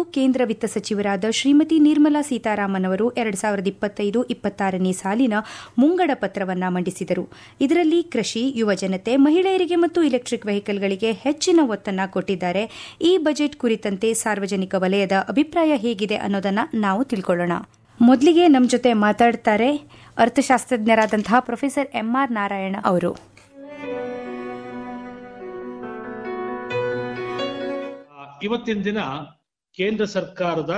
ಇಂದು ಕೇಂದ್ರ ವಿತ್ತ ಸಚಿವರಾದ ಶ್ರೀಮತಿ ನಿರ್ಮಲಾ ಸೀತಾರಾಮನ್ ಅವರು 2025-26ನೇ ಸಾಲಿನ ಮುಂಗಡ ಪತ್ರವನ್ನು ಮಂಡಿಸಿದರು. ಇದರಲ್ಲಿ ಕೃಷಿ, ಯುವಜನತೆ, ಮಹಿಳೆಯರಿಗೆ ಮತ್ತು ಇಲೆಕ್ಟ್ರಿಕ್ ವೆಹಿಕಲ್ಗಳಿಗೆ ಹೆಚ್ಚಿನ ಒತ್ತನ್ನು ಕೊಟ್ಟಿದ್ದಾರೆ. ಈ ಬಜೆಟ್ ಕುರಿತಂತೆ ಸಾರ್ವಜನಿಕ ವಲಯದ ಅಭಿಪ್ರಾಯ ಹೇಗಿದೆ ಅನ್ನೋದನ್ನ ನಾವು ತಿಳ್ಕೊಳ್ಳೋಣ. ಮೊದಲಿಗೆ ನಮ್ಮ ಜೊತೆ ಮಾತಾಡ್ತಾರೆ ಅರ್ಥಶಾಸ್ತ್ರಜ್ಞರಾದಂತಹ ಪ್ರೊಫೆಸರ್ MR ನಾರಾಯಣ ಅವರು. ಇವತ್ತಿನ ದಿನ ಕೇಂದ್ರ ಸರ್ಕಾರದ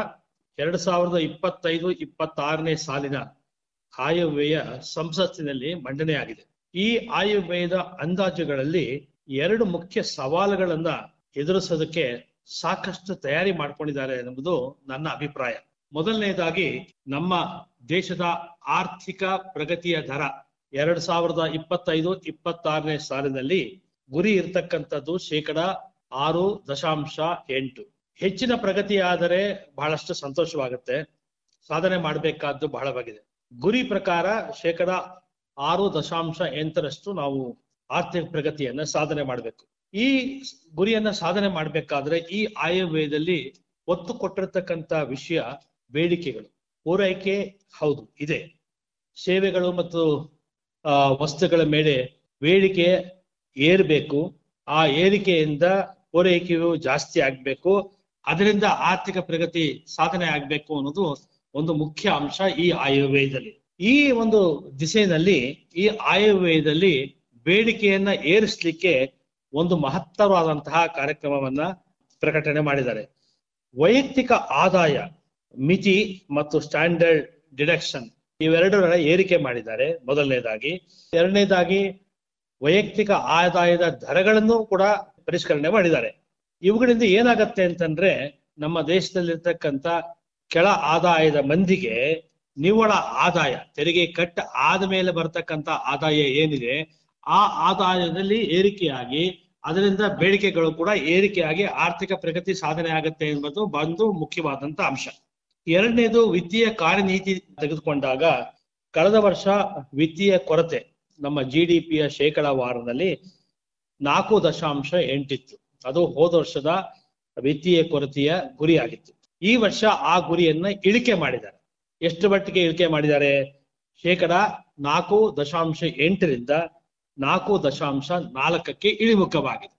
2025-26ನೇ ಸಾಲಿನ ಆಯವ್ಯಯ ಸಂಸತ್ತಿನಲ್ಲಿ ಮಂಡನೆಯಾಗಿದೆ. ಈ ಆಯವ್ಯಯದ ಅಂದಾಜುಗಳಲ್ಲಿ 2 ಮುಖ್ಯ ಸವಾಲುಗಳನ್ನ ಎದುರಿಸೋದಕ್ಕೆ ಸಾಕಷ್ಟು ತಯಾರಿ ಮಾಡ್ಕೊಂಡಿದ್ದಾರೆ ಎನ್ನುವುದು ನನ್ನ ಅಭಿಪ್ರಾಯ. ಮೊದಲನೇದಾಗಿ, ನಮ್ಮ ದೇಶದ ಆರ್ಥಿಕ ಪ್ರಗತಿಯ ದರ 2025-26ನೇ ಸಾಲಿನಲ್ಲಿ ಗುರಿ ಇರತಕ್ಕಂಥದ್ದು 6.8%. ಹೆಚ್ಚಿನ ಪ್ರಗತಿ ಆದರೆ ಬಹಳಷ್ಟು ಸಂತೋಷವಾಗುತ್ತೆ. ಸಾಧನೆ ಮಾಡಬೇಕಾದ್ದು ಬಹಳವಾಗಿದೆ. ಗುರಿ ಪ್ರಕಾರ 6.8% ನಾವು ಆರ್ಥಿಕ ಪ್ರಗತಿಯನ್ನ ಸಾಧನೆ ಮಾಡಬೇಕು. ಈ ಗುರಿಯನ್ನ ಸಾಧನೆ ಮಾಡಬೇಕಾದ್ರೆ ಈ ಆಯವ್ಯಯದಲ್ಲಿ ಒತ್ತು ಕೊಟ್ಟಿರ್ತಕ್ಕಂಥ ವಿಷಯ ಬೇಡಿಕೆಗಳು. ಪೂರೈಕೆ ಹೌದು ಇದೆ, ಸೇವೆಗಳು ಮತ್ತು ವಸ್ತುಗಳ ಮೇಲೆ ಬೇಡಿಕೆ ಏರ್ಬೇಕು. ಆ ಏರಿಕೆಯಿಂದ ಪೂರೈಕೆಯು ಜಾಸ್ತಿ ಆಗ್ಬೇಕು. ಅದರಿಂದ ಆರ್ಥಿಕ ಪ್ರಗತಿ ಸಾಧನೆ ಆಗ್ಬೇಕು ಅನ್ನೋದು ಒಂದು ಮುಖ್ಯ ಅಂಶ ಈ ಆಯವ್ಯಯದಲ್ಲಿ. ಈ ಒಂದು ದಿಸೆಯಲ್ಲಿ ಈ ಆಯವ್ಯಯದಲ್ಲಿ ಬೇಡಿಕೆಯನ್ನ ಏರಿಸಲಿಕ್ಕೆ ಒಂದು ಮಹತ್ತರವಾದಂತಹ ಕಾರ್ಯಕ್ರಮವನ್ನ ಪ್ರಕಟಣೆ ಮಾಡಿದ್ದಾರೆ. ವೈಯಕ್ತಿಕ ಆದಾಯ ಮಿತಿ ಮತ್ತು ಸ್ಟ್ಯಾಂಡರ್ಡ್ ಡಿಡಕ್ಷನ್ ಇವೆರಡರ ಏರಿಕೆ ಮಾಡಿದ್ದಾರೆ ಮೊದಲನೇದಾಗಿ. ಎರಡನೇದಾಗಿ, ವೈಯಕ್ತಿಕ ಆದಾಯದ ದರಗಳನ್ನು ಕೂಡ ಪರಿಷ್ಕರಣೆ ಮಾಡಿದ್ದಾರೆ. ಇವುಗಳಿಂದ ಏನಾಗತ್ತೆ ಅಂತಂದ್ರೆ, ನಮ್ಮ ದೇಶದಲ್ಲಿರ್ತಕ್ಕಂಥ ಕೆಳ ಆದಾಯದ ಮಂದಿಗೆ ನಿವ್ವಳ ಆದಾಯ, ತೆರಿಗೆ ಕಟ್ ಆದ ಮೇಲೆ ಬರ್ತಕ್ಕಂಥ ಆದಾಯ ಏನಿದೆ ಆ ಆದಾಯದಲ್ಲಿ ಏರಿಕೆಯಾಗಿ ಅದರಿಂದ ಬೇಡಿಕೆಗಳು ಕೂಡ ಏರಿಕೆಯಾಗಿ ಆರ್ಥಿಕ ಪ್ರಗತಿ ಸಾಧನೆ ಆಗುತ್ತೆ ಎಂಬುದು ಒಂದು ಮುಖ್ಯವಾದಂತ ಅಂಶ. ಎರಡನೇದು, ವಿತ್ತೀಯ ಕಾರ್ಯನೀತಿ ತೆಗೆದುಕೊಂಡಾಗ ಕಳೆದ ವರ್ಷ ವಿತ್ತೀಯ ಕೊರತೆ ನಮ್ಮ GDPಯ ಶೇಕಡಾವಾರದಲ್ಲಿ 4.8 ಇತ್ತು. ಅದು ಹೋದ ವರ್ಷದ ವಿತ್ತೀಯ ಕೊರತೆಯ ಗುರಿಯಾಗಿತ್ತು. ಈ ವರ್ಷ ಆ ಗುರಿಯನ್ನ ಇಳಿಕೆ ಮಾಡಿದ್ದಾರೆ. ಎಷ್ಟು ಮಟ್ಟಿಗೆ ಇಳಿಕೆ ಮಾಡಿದ್ದಾರೆ? 4.8ರಿಂದ 4.4ಕ್ಕೆ ಇಳಿಮುಖವಾಗಿದೆ.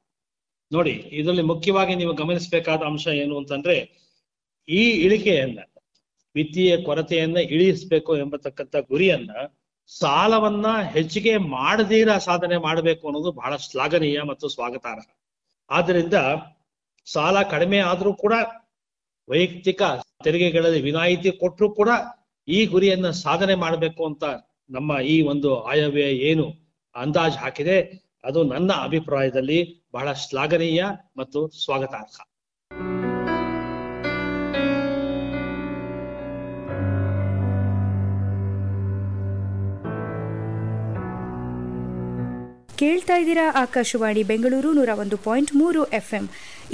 ನೋಡಿ, ಇದರಲ್ಲಿ ಮುಖ್ಯವಾಗಿ ನೀವು ಗಮನಿಸಬೇಕಾದ ಅಂಶ ಏನು ಅಂತಂದ್ರೆ, ಈ ಇಳಿಕೆಯನ್ನ, ವಿತ್ತೀಯ ಕೊರತೆಯನ್ನ ಇಳಿಸಬೇಕು ಎಂಬತಕ್ಕಂಥ ಗುರಿಯನ್ನ ಸಾಲವನ್ನ ಹೆಚ್ಚಿಗೆ ಮಾಡದೀರ ಸಾಧನೆ ಮಾಡಬೇಕು ಅನ್ನೋದು ಬಹಳ ಶ್ಲಾಘನೀಯ ಮತ್ತು ಸ್ವಾಗತಾರ್ಹ. ಆದ್ದರಿಂದ ಸಾಲ ಕಡಿಮೆ ಆದ್ರೂ ಕೂಡ, ವೈಯಕ್ತಿಕ ತೆರಿಗೆಗಳಲ್ಲಿ ವಿನಾಯಿತಿ ಕೊಟ್ಟರು ಕೂಡ ಈ ಗುರಿಯನ್ನ ಸಾಧನೆ ಮಾಡಬೇಕು ಅಂತ ನಮ್ಮ ಈ ಒಂದು ಆಯವ್ಯಯ ಏನು ಅಂದಾಜು ಹಾಕಿದೆ, ಅದು ನನ್ನ ಅಭಿಪ್ರಾಯದಲ್ಲಿ ಬಹಳ ಶ್ಲಾಘನೀಯ ಮತ್ತು ಸ್ವಾಗತಾರ್ಹ. ಕೇಳ್ತಾ ಇದ್ದೀರಾ ಆಕಾಶವಾಣಿ ಬೆಂಗಳೂರು 101.3 FM.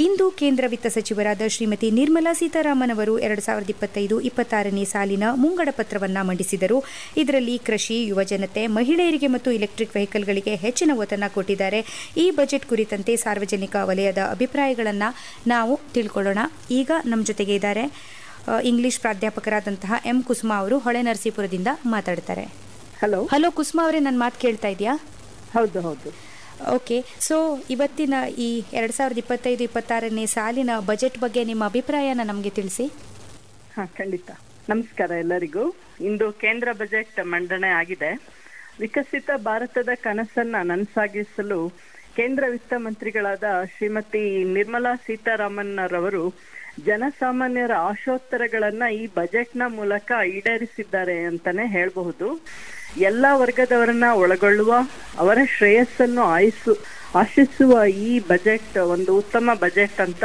ಇಂದು ಕೇಂದ್ರ ವಿತ್ತ ಸಚಿವರಾದ ಶ್ರೀಮತಿ ನಿರ್ಮಲಾ ಸೀತಾರಾಮನ್ ಅವರು 2025-26ನೇ ಸಾಲಿನ ಮುಂಗಡ ಪತ್ರವನ್ನು ಮಂಡಿಸಿದರು. ಇದರಲ್ಲಿ ಕೃಷಿ, ಯುವಜನತೆ, ಮಹಿಳೆಯರಿಗೆ ಮತ್ತು ಇಲೆಕ್ಟ್ರಿಕ್ ವೆಹಿಕಲ್ಗಳಿಗೆ ಹೆಚ್ಚಿನ ಒತ್ತನ್ನು ಕೊಟ್ಟಿದ್ದಾರೆ. ಈ ಬಜೆಟ್ ಕುರಿತಂತೆ ಸಾರ್ವಜನಿಕ ವಲಯದ ಅಭಿಪ್ರಾಯಗಳನ್ನು ನಾವು ತಿಳ್ಕೊಳ್ಳೋಣ. ಈಗ ನಮ್ಮ ಜೊತೆಗೆ ಇದ್ದಾರೆ ಇಂಗ್ಲಿಷ್ ಪ್ರಾಧ್ಯಾಪಕರಾದಂತಹ M. ಕುಸುಮಾ ಅವರು, ಹೊಳೆನರಸೀಪುರದಿಂದ ಮಾತಾಡ್ತಾರೆ. ಹಲೋ ಕುಸುಮಾ ಅವರೇ, ನನ್ನ ಮಾತು ಕೇಳ್ತಾ ಇದೆಯಾ? ಹೌದು. ಓಕೆ, ಸೊ ಇವತ್ತಿನ ಈ 2025-26ನೇ ಸಾಲಿನ ಬಜೆಟ್ ಬಗ್ಗೆ ನಿಮ್ಮ ಅಭಿಪ್ರಾಯನ ನಮಗೆ ತಿಳಿಸಿ. ಖಂಡಿತ. ನಮಸ್ಕಾರ ಎಲ್ಲರಿಗೂ. ಇಂದು ಕೇಂದ್ರ ಬಜೆಟ್ ಮಂಡನೆ ಆಗಿದೆ. ವಿಕಸಿತ ಭಾರತದ ಕನಸನ್ನ ನನಸಾಗಿಸಲು ಕೇಂದ್ರ ವಿತ್ತ ಮಂತ್ರಿಗಳಾದ ಶ್ರೀಮತಿ ನಿರ್ಮಲಾ ಸೀತಾರಾಮನ್ ರವರು ಜನಸಾಮಾನ್ಯರ ಆಶೋತ್ತರಗಳನ್ನ ಈ ಬಜೆಟ್ನ ಮೂಲಕ ಈಡೇರಿಸಿದ್ದಾರೆ ಅಂತಾನೆ ಹೇಳಬಹುದು. ಎಲ್ಲಾ ವರ್ಗದವರನ್ನ ಒಳಗೊಳ್ಳುವ, ಅವರ ಶ್ರೇಯಸ್ಸನ್ನು ಆಶಿಸುವ ಈ ಬಜೆಟ್ ಒಂದು ಉತ್ತಮ ಬಜೆಟ್ ಅಂತ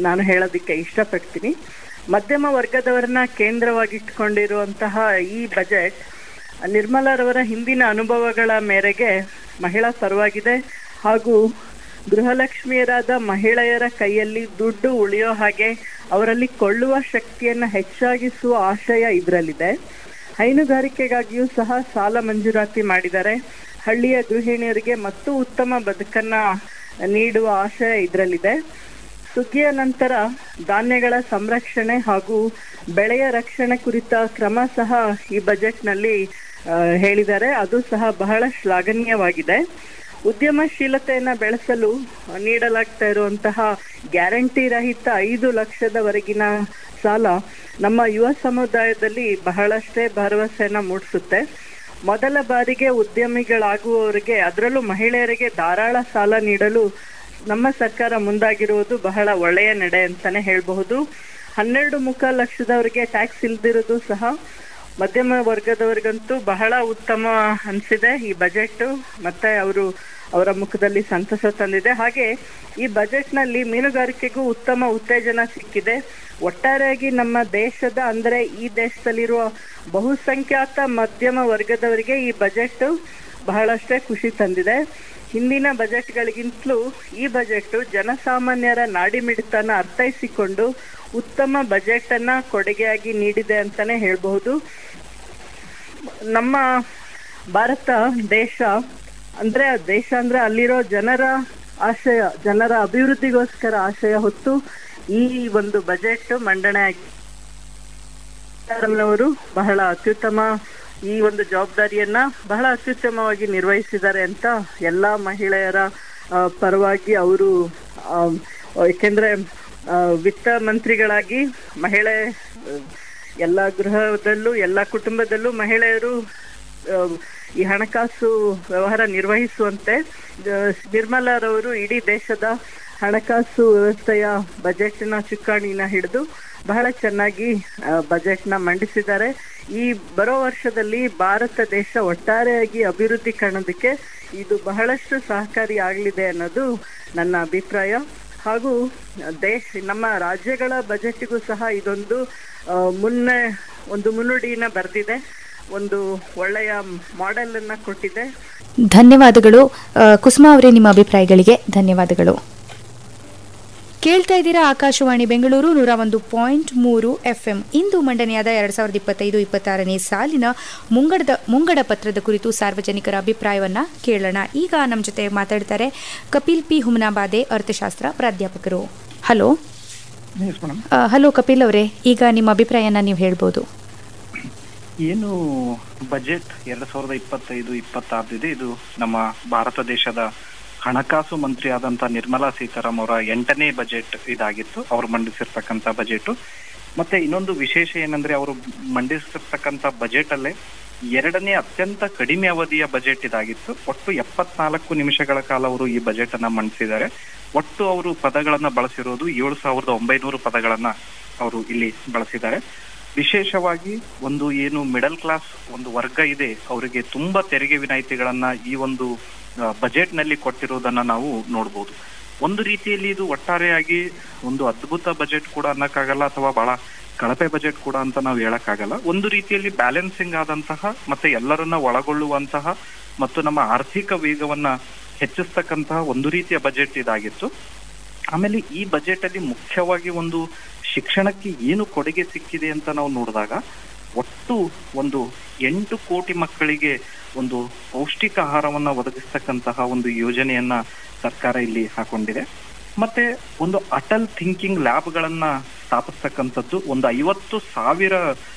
ನಾನು ಹೇಳೋದಕ್ಕೆ ಇಷ್ಟಪಡ್ತೀನಿ. ಮಧ್ಯಮ ವರ್ಗದವರನ್ನ ಕೇಂದ್ರವಾಗಿಟ್ಕೊಂಡಿರುವಂತಹ ಈ ಬಜೆಟ್ ನಿರ್ಮಲಾರವರ ಹಿಂದಿನ ಅನುಭವಗಳ ಮೇರೆಗೆ ಮಹಿಳಾ ಪರವಾಗಿದೆ ಹಾಗೂ ಗೃಹಲಕ್ಷ್ಮಿಯರಾದ ಮಹಿಳೆಯರ ಕೈಯಲ್ಲಿ ದುಡ್ಡು ಉಳಿಯೋ ಹಾಗೆ ಅವರಲ್ಲಿ ಕೊಳ್ಳುವ ಶಕ್ತಿಯನ್ನ ಹೆಚ್ಚಾಗಿಸುವ ಆಶಯ ಇದರಲ್ಲಿದೆ. ಹೈನುಗಾರಿಕೆಗಾಗಿಯೂ ಸಹ ಸಾಲ ಮಂಜೂರಾತಿ ಮಾಡಿದ್ದಾರೆ. ಹಳ್ಳಿಯ ಗೃಹಿಣಿಯರಿಗೆ ಮತ್ತು ಉತ್ತಮ ಬದುಕನ್ನ ನೀಡುವ ಆಶಯ ಇದರಲ್ಲಿದೆ. ಸುಗ್ಗಿಯ ನಂತರ ಧಾನ್ಯಗಳ ಸಂರಕ್ಷಣೆ ಹಾಗೂ ಬೆಳೆಯ ರಕ್ಷಣೆ ಕುರಿತ ಕ್ರಮ ಸಹ ಈ ಬಜೆಟ್ನಲ್ಲಿ ಹೇಳಿದ್ದಾರೆ. ಅದು ಸಹ ಬಹಳ ಶ್ಲಾಘನೀಯವಾಗಿದೆ. ಉದ್ಯಮಶೀಲತೆಯನ್ನ ಬೆಳೆಸಲು ನೀಡಲಾಗ್ತಾ ಇರುವಂತಹ ಗ್ಯಾರಂಟಿ ರಹಿತ 5 ಲಕ್ಷದವರೆಗಿನ ಸಾಲ ನಮ್ಮ ಯುವ ಸಮುದಾಯದಲ್ಲಿ ಬಹಳಷ್ಟೇ ಭರವಸೆಯನ್ನ ಮೂಡಿಸುತ್ತೆ. ಮೊದಲ ಬಾರಿಗೆ ಉದ್ಯಮಿಗಳಾಗುವವರಿಗೆ, ಅದರಲ್ಲೂ ಮಹಿಳೆಯರಿಗೆ ಧಾರಾಳ ಸಾಲ ನೀಡಲು ನಮ್ಮ ಸರ್ಕಾರ ಮುಂದಾಗಿರುವುದು ಬಹಳ ಒಳ್ಳೆಯ ನಡೆ ಅಂತಾನೆ ಹೇಳಬಹುದು. 12 ಲಕ್ಷದವರಿಗೆ ಟ್ಯಾಕ್ಸ್ ಇಲ್ದಿರೋದು ಸಹ ಮಧ್ಯಮ ವರ್ಗದವರಿಗಂತೂ ಬಹಳ ಉತ್ತಮ ಅನ್ಸಿದೆ ಈ ಬಜೆಟ್. ಮತ್ತೆ ಅವರ ಮುಖದಲ್ಲಿ ಸಂತಸ ತಂದಿದೆ. ಹಾಗೆ ಈ ಬಜೆಟ್ ನಲ್ಲಿ ಮೀನುಗಾರಿಕೆಗೂ ಉತ್ತಮ ಉತ್ತೇಜನ ಸಿಕ್ಕಿದೆ. ಒಟ್ಟಾರೆಯಾಗಿ ನಮ್ಮ ದೇಶದ, ಅಂದ್ರೆ ಈ ದೇಶದಲ್ಲಿರುವ ಬಹುಸಂಖ್ಯಾತ ಮಧ್ಯಮ ವರ್ಗದವರಿಗೆ ಈ ಬಜೆಟ್ ಬಹಳಷ್ಟೇ ಖುಷಿ ತಂದಿದೆ. ಹಿಂದಿನ ಬಜೆಟ್ಗಳಿಗಿಂತಲೂ ಈ ಬಜೆಟ್ ಜನಸಾಮಾನ್ಯರ ನಾಡಿಮಿಡಿತನ ಅರ್ಥೈಸಿಕೊಂಡು ಉತ್ತಮ ಬಜೆಟ್ ಅನ್ನ ಕೊಡುಗೆಯಾಗಿ ನೀಡಿದೆ ಅಂತಾನೆ ಹೇಳ್ಬಹುದು. ನಮ್ಮ ಭಾರತ ದೇಶ ಅಂದ್ರೆ ಅಲ್ಲಿರೋ ಜನರ ಆಶಯ, ಜನರ ಅಭಿವೃದ್ಧಿಗೋಸ್ಕರ ಆಶಯ ಹೊತ್ತು ಈ ಒಂದು ಬಜೆಟ್ ಮಂಡನೆ ಆಗಿ ಅವರು ಬಹಳ ಅತ್ಯುತ್ತಮ ಈ ಒಂದು ಜವಾಬ್ದಾರಿಯನ್ನ ಬಹಳ ಅತ್ಯುತ್ತಮವಾಗಿ ನಿರ್ವಹಿಸಿದ್ದಾರೆ ಅಂತ ಎಲ್ಲಾ ಮಹಿಳೆಯರ ಪರವಾಗಿ ಅವರು, ಏಕೆಂದ್ರೆ ವಿತ್ತ ಮಂತ್ರಿಗಳಾಗಿ ಮಹಿಳೆ ಎಲ್ಲ ಗೃಹದಲ್ಲೂ ಎಲ್ಲ ಕುಟುಂಬದಲ್ಲೂ ಮಹಿಳೆಯರು ಈ ಹಣಕಾಸು ವ್ಯವಹಾರ ನಿರ್ವಹಿಸುವಂತೆ ನಿರ್ಮಲಾರವರು ಇಡೀ ದೇಶದ ಹಣಕಾಸು ವ್ಯವಸ್ಥೆಯ ಬಜೆಟ್ನ ಚುಕ್ಕಾಣಿನ ಹಿಡಿದು ಬಹಳ ಚೆನ್ನಾಗಿ ಬಜೆಟ್ನ ಮಂಡಿಸಿದ್ದಾರೆ. ಈ ಬರೋ ವರ್ಷದಲ್ಲಿ ಭಾರತ ದೇಶ ಒಟ್ಟಾರೆಯಾಗಿ ಅಭಿವೃದ್ಧಿ ಕಾಣೋದಕ್ಕೆ ಇದು ಬಹಳಷ್ಟು ಸಹಕಾರಿ ಆಗಲಿದೆ ಅನ್ನೋದು ನನ್ನ ಅಭಿಪ್ರಾಯ. ಹಾಗೂ ನಮ್ಮ ರಾಜ್ಯಗಳ ಬಜೆಟ್ಗೂ ಸಹ ಇದೊಂದು ಒಂದು ಮುನ್ನುಡಿನ ಬರೆದಿದೆ, ಒಂದು ಒಳ್ಳೆಯ ಮಾಡೆಲ್ ಅನ್ನ ಕೊಟ್ಟಿದೆ. ಧನ್ಯವಾದಗಳು ಕುಸುಮಾ ಅವರೇ, ನಿಮ್ಮ ಅಭಿಪ್ರಾಯಗಳಿಗೆ ಧನ್ಯವಾದಗಳು. ಕೇಳ್ತಾ ಇದ್ದೀರಾ ಆಕಾಶವಾಣಿ ಬೆಂಗಳೂರು 101.3 FM. ಇಂದು ಮಂಡನೆಯಾದ 2025-26ನೇ ಸಾಲಿನ ಮುಂಗಡ ಪತ್ರದ ಕುರಿತು ಸಾರ್ವಜನಿಕರ ಅಭಿಪ್ರಾಯವನ್ನ ಕೇಳೋಣ. ಈಗ ನಮ್ಮ ಜೊತೆ ಮಾತಾಡ್ತಾರೆ ಕಪಿಲ್ ಪಿ ಹುಮನಾಬಾದೆ, ಅರ್ಥಶಾಸ್ತ್ರ ಪ್ರಾಧ್ಯಾಪಕರು. ಹಲೋ ಹಲೋ ಕಪಿಲ್ ಅವರೇ, ಈಗ ನಿಮ್ಮ ಅಭಿಪ್ರಾಯನ ನೀವು ಹೇಳ್ಬೋದು. ಏನು ಬಜೆಟ್ 2025-26 ಇದೆ, ಇದು ನಮ್ಮ ಭಾರತ ದೇಶದ ಹಣಕಾಸು ಮಂತ್ರಿ ಆದಂತ ನಿರ್ಮಲಾ ಸೀತಾರಾಮ್ ಅವರ 8ನೇ ಬಜೆಟ್ ಇದಾಗಿತ್ತು, ಅವರು ಮಂಡಿಸಿರ್ತಕ್ಕಂಥ ಬಜೆಟ್. ಮತ್ತೆ ಇನ್ನೊಂದು ವಿಶೇಷ ಏನಂದ್ರೆ, ಅವರು ಮಂಡಿಸಿರ್ತಕ್ಕಂಥ ಬಜೆಟ್ ಅಲ್ಲೇ 2ನೇ ಅತ್ಯಂತ ಕಡಿಮೆ ಅವಧಿಯ ಬಜೆಟ್ ಇದಾಗಿತ್ತು. ಒಟ್ಟು 74 ನಿಮಿಷಗಳ ಕಾಲ ಅವರು ಈ ಬಜೆಟ್ ಅನ್ನ ಮಂಡಿಸಿದ್ದಾರೆ. ಒಟ್ಟು ಅವರು ಪದಗಳನ್ನ ಬಳಸಿರೋದು 7,900 ಪದಗಳನ್ನ ಅವರು ಇಲ್ಲಿ ಬಳಸಿದ್ದಾರೆ. ವಿಶೇಷವಾಗಿ ಒಂದು ಏನು ಮಿಡಲ್ ಕ್ಲಾಸ್ ಒಂದು ವರ್ಗ ಇದೆ, ಅವರಿಗೆ ತುಂಬಾ ತೆರಿಗೆ ವಿನಾಯಿತಿಗಳನ್ನ ಈ ಒಂದು ಬಜೆಟ್ ನಲ್ಲಿ ಕೊಟ್ಟಿರೋದನ್ನ ನಾವು ನೋಡ್ಬೋದು. ಒಂದು ರೀತಿಯಲ್ಲಿ ಇದು ಒಟ್ಟಾರೆಯಾಗಿ ಒಂದು ಅದ್ಭುತ ಬಜೆಟ್ ಕೂಡ ಅನ್ನಕ್ಕಾಗಲ್ಲ, ಅಥವಾ ಬಹಳ ಕಳಪೆ ಬಜೆಟ್ ಕೂಡ ಅಂತ ನಾವು ಹೇಳಕ್ಕಾಗಲ್ಲ. ಒಂದು ರೀತಿಯಲ್ಲಿ ಬ್ಯಾಲೆನ್ಸಿಂಗ್ ಆದಂತಹ, ಮತ್ತೆ ಎಲ್ಲರನ್ನ ಒಳಗೊಳ್ಳುವಂತಹ ಮತ್ತು ನಮ್ಮ ಆರ್ಥಿಕ ವೇಗವನ್ನ ಹೆಚ್ಚಿಸ್ತಕ್ಕಂತಹ ಒಂದು ರೀತಿಯ ಬಜೆಟ್ ಇದಾಗಿತ್ತು. ಆಮೇಲೆ ಈ ಬಜೆಟ್ ಅಲ್ಲಿ ಮುಖ್ಯವಾಗಿ ಒಂದು ಶಿಕ್ಷಣಕ್ಕೆ ಏನು ಕೊಡುಗೆ ಸಿಕ್ಕಿದೆ ಅಂತ ನಾವು ನೋಡಿದಾಗ, ಒಟ್ಟು ಒಂದು 8 ಕೋಟಿ ಮಕ್ಕಳಿಗೆ ಒಂದು ಪೌಷ್ಟಿಕ ಆಹಾರವನ್ನ ಒದಗಿಸ್ತಕ್ಕಂತಹ ಒಂದು ಯೋಜನೆಯನ್ನ ಸರ್ಕಾರ ಇಲ್ಲಿ ಹಾಕೊಂಡಿದೆ. ಮತ್ತೆ ಒಂದು ಅಟಲ್ ಥಿಂಕಿಂಗ್ ಲ್ಯಾಬ್ಗಳನ್ನ ಸ್ಥಾಪಿಸ್ತಕ್ಕಂಥದ್ದು, ಒಂದು 50,000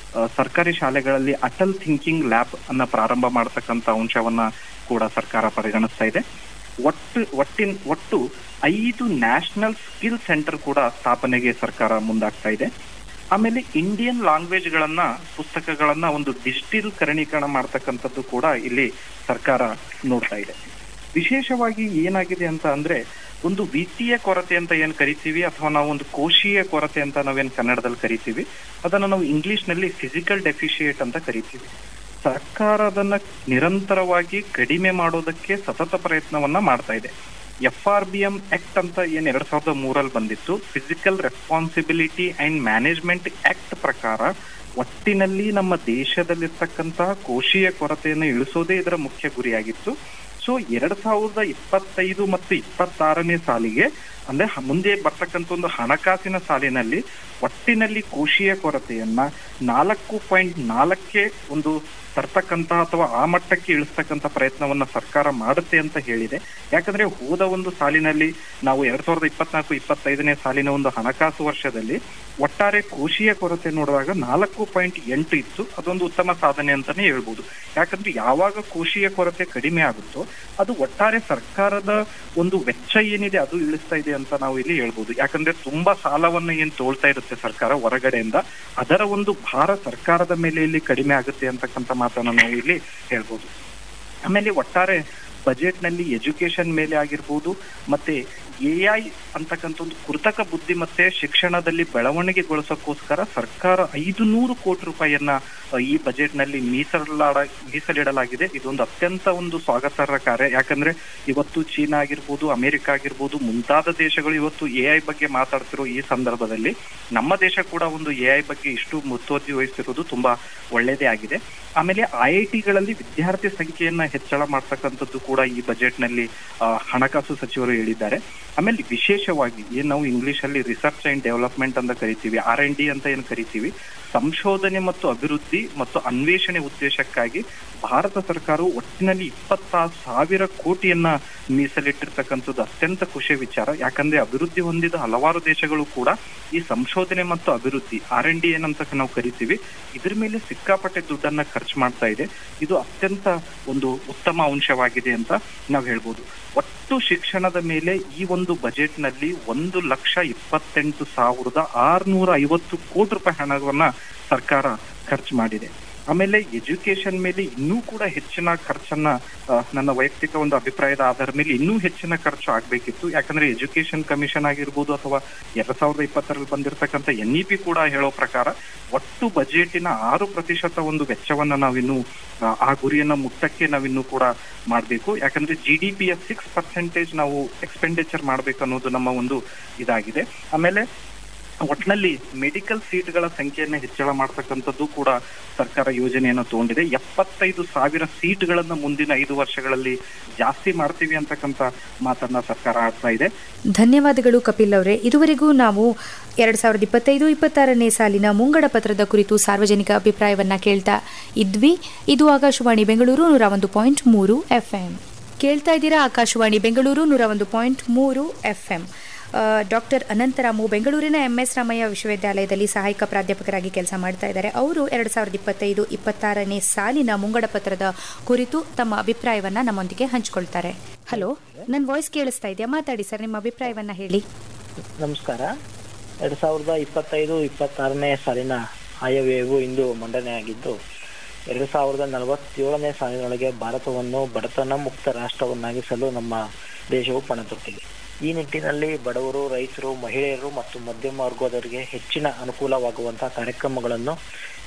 ಸರ್ಕಾರಿ ಶಾಲೆಗಳಲ್ಲಿ ಅಟಲ್ ಥಿಂಕಿಂಗ್ ಲ್ಯಾಬ್ ಅನ್ನ ಪ್ರಾರಂಭ ಮಾಡತಕ್ಕಂತ ಅಂಶವನ್ನ ಕೂಡ ಸರ್ಕಾರ ಪರಿಗಣಿಸ್ತಾ ಇದೆ. ಒಟ್ಟು 5 ನ್ಯಾಷನಲ್ ಸ್ಕಿಲ್ ಸೆಂಟರ್ ಕೂಡ ಸ್ಥಾಪನೆಗೆ ಸರ್ಕಾರ ಮುಂದಾಗ್ತಾ ಇದೆ. ಆಮೇಲೆ ಇಂಡಿಯನ್ ಲ್ಯಾಂಗ್ವೇಜ್ ಗಳನ್ನ, ಪುಸ್ತಕಗಳನ್ನ ಒಂದು ಡಿಜಿಟಲ್ ಕರಣೀಕರಣ ಮಾಡ್ತಕ್ಕಂಥದ್ದು ಕೂಡ ಇಲ್ಲಿ ಸರ್ಕಾರ ನೋಡ್ತಾ ಇದೆ. ವಿಶೇಷವಾಗಿ ಏನಾಗಿದೆ ಅಂತ ಅಂದ್ರೆ, ಒಂದು ವಿತ್ತೀಯ ಕೊರತೆ ಅಂತ ಏನ್ ಕರಿತೀವಿ, ಅಥವಾ ನಾವು ಒಂದು ಕೋಶೀಯ ಕೊರತೆ ಅಂತ ನಾವೇನ್ ಕನ್ನಡದಲ್ಲಿ ಕರಿತೀವಿ, ಅದನ್ನ ನಾವು ಇಂಗ್ಲಿಷ್ ನಲ್ಲಿ ಫಿಸಿಕಲ್ ಡೆಫಿಶಿಯೇಟ್ ಅಂತ ಕರಿತೀವಿ. ಸರ್ಕಾರ ಅದನ್ನ ನಿರಂತರವಾಗಿ ಕಡಿಮೆ ಮಾಡೋದಕ್ಕೆ ಸತತ ಪ್ರಯತ್ನವನ್ನ ಮಾಡ್ತಾ ಇದೆ. FRBM ಆಕ್ಟ್ ಅಂತ ಏನ್ 2003 ಬಂದಿತ್ತು, physical responsibility and management act ಪ್ರಕಾರ ಒಟ್ಟಿನಲ್ಲಿ ನಮ್ಮ ದೇಶದಲ್ಲಿರ್ತಕ್ಕಂತಹ ಕೋಶೀಯ ಕೊರತೆಯನ್ನು ಇಳಿಸೋದೇ ಇದರ ಮುಖ್ಯ ಗುರಿಯಾಗಿತ್ತು. ಸೊ 2025 ಮತ್ತು 26ನೇ ಸಾಲಿಗೆ ಅಂದ್ರೆ ಮುಂದೆ ಬರ್ತಕ್ಕಂಥ ಒಂದು ಹಣಕಾಸಿನ ಸಾಲಿನಲ್ಲಿ ಒಟ್ಟಿನಲ್ಲಿ ಕೃಷಿಯ ಕೊರತೆಯನ್ನ 4.4ಕ್ಕೆ ಒಂದು ತರ್ತಕ್ಕಂತ ಅಥವಾ ಆ ಮಟ್ಟಕ್ಕೆ ಇಳಿಸ್ತಕ್ಕಂಥ ಪ್ರಯತ್ನವನ್ನ ಸರ್ಕಾರ ಮಾಡುತ್ತೆ ಅಂತ ಹೇಳಿದೆ. ಯಾಕಂದ್ರೆ ಹೋದ ಒಂದು ಸಾಲಿನಲ್ಲಿ ನಾವು 2024-25ನೇ ಸಾಲಿನ ಒಂದು ಹಣಕಾಸು ವರ್ಷದಲ್ಲಿ ಒಟ್ಟಾರೆ ಕೃಷಿಯ ಕೊರತೆ ನೋಡಿದಾಗ 4.8 ಇತ್ತು. ಅದೊಂದು ಉತ್ತಮ ಸಾಧನೆ ಅಂತಾನೆ ಹೇಳ್ಬೋದು. ಯಾಕಂದ್ರೆ ಯಾವಾಗ ಕೃಷಿಯ ಕೊರತೆ ಕಡಿಮೆ ಆಗುತ್ತೋ ಅದು ಒಟ್ಟಾರೆ ಸರ್ಕಾರದ ಒಂದು ವೆಚ್ಚ ಏನಿದೆ ಅದು ಇಳಿಸ್ತಾ ಇದೆ ಅಂತ ನಾವು ಇಲ್ಲಿ ಹೇಳ್ಬೋದು. ಯಾಕಂದ್ರೆ ತುಂಬಾ ಸಾಲವನ್ನ ಏನ್ ತೋಳ್ತಾ ಇರುತ್ತೆ ಸರ್ಕಾರ ಹೊರಗಡೆಯಿಂದ, ಅದರ ಒಂದು ಭಾರ ಸರ್ಕಾರದ ಮೇಲೆ ಇಲ್ಲಿ ಕಡಿಮೆ ಆಗುತ್ತೆ ಅಂತಕ್ಕಂಥ ಮಾತನ್ನ ನಾವು ಇಲ್ಲಿ ಹೇಳ್ಬೋದು. ಆಮೇಲೆ ಒಟ್ಟಾರೆ ಬಜೆಟ್ ನಲ್ಲಿ ಎಜುಕೇಶನ್ ಮೇಲೆ ಆಗಿರ್ಬೋದು, ಮತ್ತೆ AI ಅಂತಕ್ಕಂಥ ಒಂದು ಕೃತಕ ಬುದ್ಧಿಮತ್ತೆ ಶಿಕ್ಷಣದಲ್ಲಿ ಬೆಳವಣಿಗೆಗೊಳಿಸೋಕ್ಕೋಸ್ಕರ ಸರ್ಕಾರ 500 ಕೋಟಿ ರೂಪಾಯಿಯನ್ನ ಈ ಬಜೆಟ್ ನಲ್ಲಿ ಮೀಸಲಿಡಲಾಗಿದೆ. ಇದೊಂದು ಅತ್ಯಂತ ಒಂದು ಸ್ವಾಗತಾರ್ಹ ಕಾರ್ಯ. ಯಾಕಂದ್ರೆ ಇವತ್ತು ಚೀನಾ ಆಗಿರ್ಬೋದು, ಅಮೆರಿಕ ಆಗಿರ್ಬೋದು, ಮುಂತಾದ ದೇಶಗಳು ಇವತ್ತು AI ಬಗ್ಗೆ ಮಾತಾಡ್ತಿರೋ ಈ ಸಂದರ್ಭದಲ್ಲಿ ನಮ್ಮ ದೇಶ ಕೂಡ ಒಂದು AI ಬಗ್ಗೆ ಇಷ್ಟು ಮುತುವರ್ಜಿ ವಹಿಸಿರೋದು ತುಂಬಾ ಒಳ್ಳೇದೇ ಆಗಿದೆ. ಆಮೇಲೆ IIT-ಗಳಲ್ಲಿ ವಿದ್ಯಾರ್ಥಿ ಸಂಖ್ಯೆಯನ್ನ ಹೆಚ್ಚಳ ಮಾಡ್ತಕ್ಕಂಥದ್ದು ಕೂಡ ಈ ಬಜೆಟ್ ನಲ್ಲಿ ಹಣಕಾಸು ಸಚಿವರು ಹೇಳಿದ್ದಾರೆ. ಆಮೇಲೆ ವಿಶೇಷವಾಗಿ ಏನ್ ನಾವು ಇಂಗ್ಲಿಷ್ ಅಲ್ಲಿ ರಿಸರ್ಚ್ ಅಂಡ್ ಡೆವಲಪ್ಮೆಂಟ್ ಅಂತ ಕರಿತೀವಿ, R&D ಅಂತ ಏನ್ ಕರಿತೀವಿ, ಸಂಶೋಧನೆ ಮತ್ತು ಅಭಿವೃದ್ಧಿ ಮತ್ತು ಅನ್ವೇಷಣೆ ಉದ್ದೇಶಕ್ಕಾಗಿ ಭಾರತ ಸರ್ಕಾರವು ಒಟ್ಟಿನಲ್ಲಿ 26,000 ಕೋಟಿಯನ್ನ ಮೀಸಲಿಟ್ಟಿರ್ತಕ್ಕಂಥದ್ದು ಅತ್ಯಂತ ಖುಷಿಯ ವಿಚಾರ. ಯಾಕಂದ್ರೆ ಅಭಿವೃದ್ಧಿ ಹೊಂದಿದ ಹಲವಾರು ದೇಶಗಳು ಕೂಡ ಈ ಸಂಶೋಧನೆ ಮತ್ತು ಅಭಿವೃದ್ಧಿ R&D ಏನಂತ ನಾವು ಕರಿತೀವಿ ಇದ್ರ ಮೇಲೆ ಸಿಕ್ಕಾಪಟ್ಟೆ ದುಡ್ಡನ್ನ ಖರ್ಚು ಮಾಡ್ತಾ ಇದೆ. ಇದು ಅತ್ಯಂತ ಒಂದು ಉತ್ತಮ ಅಂಶವಾಗಿದೆ ಅಂತ ನಾವು ಹೇಳ್ಬೋದು. ಒಟ್ಟು ಶಿಕ್ಷಣದ ಮೇಲೆ ಈ ಒಂದು ಬಜೆಟ್ ನಲ್ಲಿ 1,28,650 ಕೋಟಿ ರೂಪಾಯಿ ಹಣವನ್ನ ಸರ್ಕಾರ ಖರ್ಚು ಮಾಡಿದೆ. ಆಮೇಲೆ ಎಜುಕೇಶನ್ ಮೇಲೆ ಇನ್ನೂ ಕೂಡ ಹೆಚ್ಚಿನ ಖರ್ಚನ್ನ, ನನ್ನ ವೈಯಕ್ತಿಕ ಒಂದು ಅಭಿಪ್ರಾಯದ ಆಧಾರದ ಮೇಲೆ ಇನ್ನೂ ಹೆಚ್ಚಿನ ಖರ್ಚು ಆಗ್ಬೇಕಿತ್ತು. ಯಾಕಂದ್ರೆ ಎಜುಕೇಶನ್ ಕಮಿಷನ್ ಆಗಿರ್ಬೋದು ಅಥವಾ 2020ರಲ್ಲಿ ಬಂದಿರತಕ್ಕಂಥ NEP ಕೂಡ ಹೇಳೋ ಪ್ರಕಾರ ಒಟ್ಟು ಬಜೆಟಿನ 6% ಒಂದು ವೆಚ್ಚವನ್ನ ನಾವಿನ್ನು ಆ ಗುರಿಯನ್ನ ಮುಟ್ಟಕ್ಕೆ ನಾವಿನ್ನೂ ಕೂಡ ಮಾಡಬೇಕು. ಯಾಕಂದ್ರೆ GDPಯ 6% ನಾವು ಎಕ್ಸ್ಪೆಂಡಿಚರ್ ಮಾಡ್ಬೇಕು ಅನ್ನೋದು ನಮ್ಮ ಒಂದು ಇದಾಗಿದೆ. ಆಮೇಲೆ ಒಟ್ಟಿನಲ್ಲಿ ಮೆಡಿಕಲ್ ಸೀಟ್ಗಳ ಸಂಖ್ಯೆಯನ್ನ ಹೆಚ್ಚಳ ಮಾಡ್ತಕ್ಕಂಥದ್ದು ಕೂಡ ಸರ್ಕಾರ ಯೋಜನೆಯನ್ನು ತಗೊಂಡಿದೆ. 75,000 ಸೀಟ್ಗಳನ್ನ ಮುಂದಿನ 5 ವರ್ಷಗಳಲ್ಲಿ ಜಾಸ್ತಿ ಮಾಡ್ತೀವಿ ಅಂತಕ್ಕಂಥ ಮಾತನ್ನ ಸರ್ಕಾರ ಆಡ್ತಾ ಇದೆ. ಧನ್ಯವಾದಗಳು ಕಪಿಲ್ ಅವರೇ. ಇದುವರೆಗೂ ನಾವು 2025-26ನೇ ಸಾಲಿನ ಮುಂಗಡ ಪತ್ರದ ಕುರಿತು ಸಾರ್ವಜನಿಕ ಅಭಿಪ್ರಾಯವನ್ನ ಕೇಳ್ತಾ ಇದ್ವಿ. ಇದು ಆಕಾಶವಾಣಿ ಬೆಂಗಳೂರು 101.3 FM. ಕೇಳ್ತಾ ಇದ್ದೀರಾ ಆಕಾಶವಾಣಿ ಬೆಂಗಳೂರು 101.3 FM. ಡಾಕ್ಟರ್ ಅನಂತರಾಮು ಬೆಂಗಳೂರಿನ MS ರಾಮಯ್ಯ ವಿಶ್ವವಿದ್ಯಾಲಯದಲ್ಲಿ ಸಹಾಯಕ ಪ್ರಾಧ್ಯಾಪಕರಾಗಿ ಕೆಲಸ ಮಾಡ್ತಾ ಇದ್ದಾರೆ. ಅವರು 2025-26ನೇ ಸಾಲಿನ ಮುಂಗಡ ಪತ್ರದ ಕುರಿತು ತಮ್ಮ ಅಭಿಪ್ರಾಯವನ್ನ ನಮ್ಮೊಂದಿಗೆ ಹಂಚಿಕೊಳ್ತಾರೆ. ಹಲೋ, ನನ್ನ ವಾಯ್ಸ್ ಕೇಳಿಸ್ತಾ ಇದೆಯಾ? ಮಾತಾಡಿ ಸರ್, ನಿಮ್ಮ ಅಭಿಪ್ರಾಯವನ್ನ ಹೇಳಿ. ನಮಸ್ಕಾರ. 2025-26ನೇ ಸಾಲಿನ ಆಯವ್ಯಯವು ಇಂದು ಮಂಡನೆಯಾಗಿದ್ದು 2047ನೇ ಸಾಲಿನೊಳಗೆ ಭಾರತವನ್ನು ಬಡತನ ಮುಕ್ತ ರಾಷ್ಟ್ರವನ್ನಾಗಿಸಲು ನಮ್ಮ ದೇಶವು ಪಣತೊಟ್ಟಿದೆ. ಈ ನಿಟ್ಟಿನಲ್ಲಿ ಬಡವರು, ರೈತರು, ಮಹಿಳೆಯರು ಮತ್ತು ಮಧ್ಯಮ ವರ್ಗದವರಿಗೆ ಹೆಚ್ಚಿನ ಅನುಕೂಲವಾಗುವಂತಹ ಕಾರ್ಯಕ್ರಮಗಳನ್ನು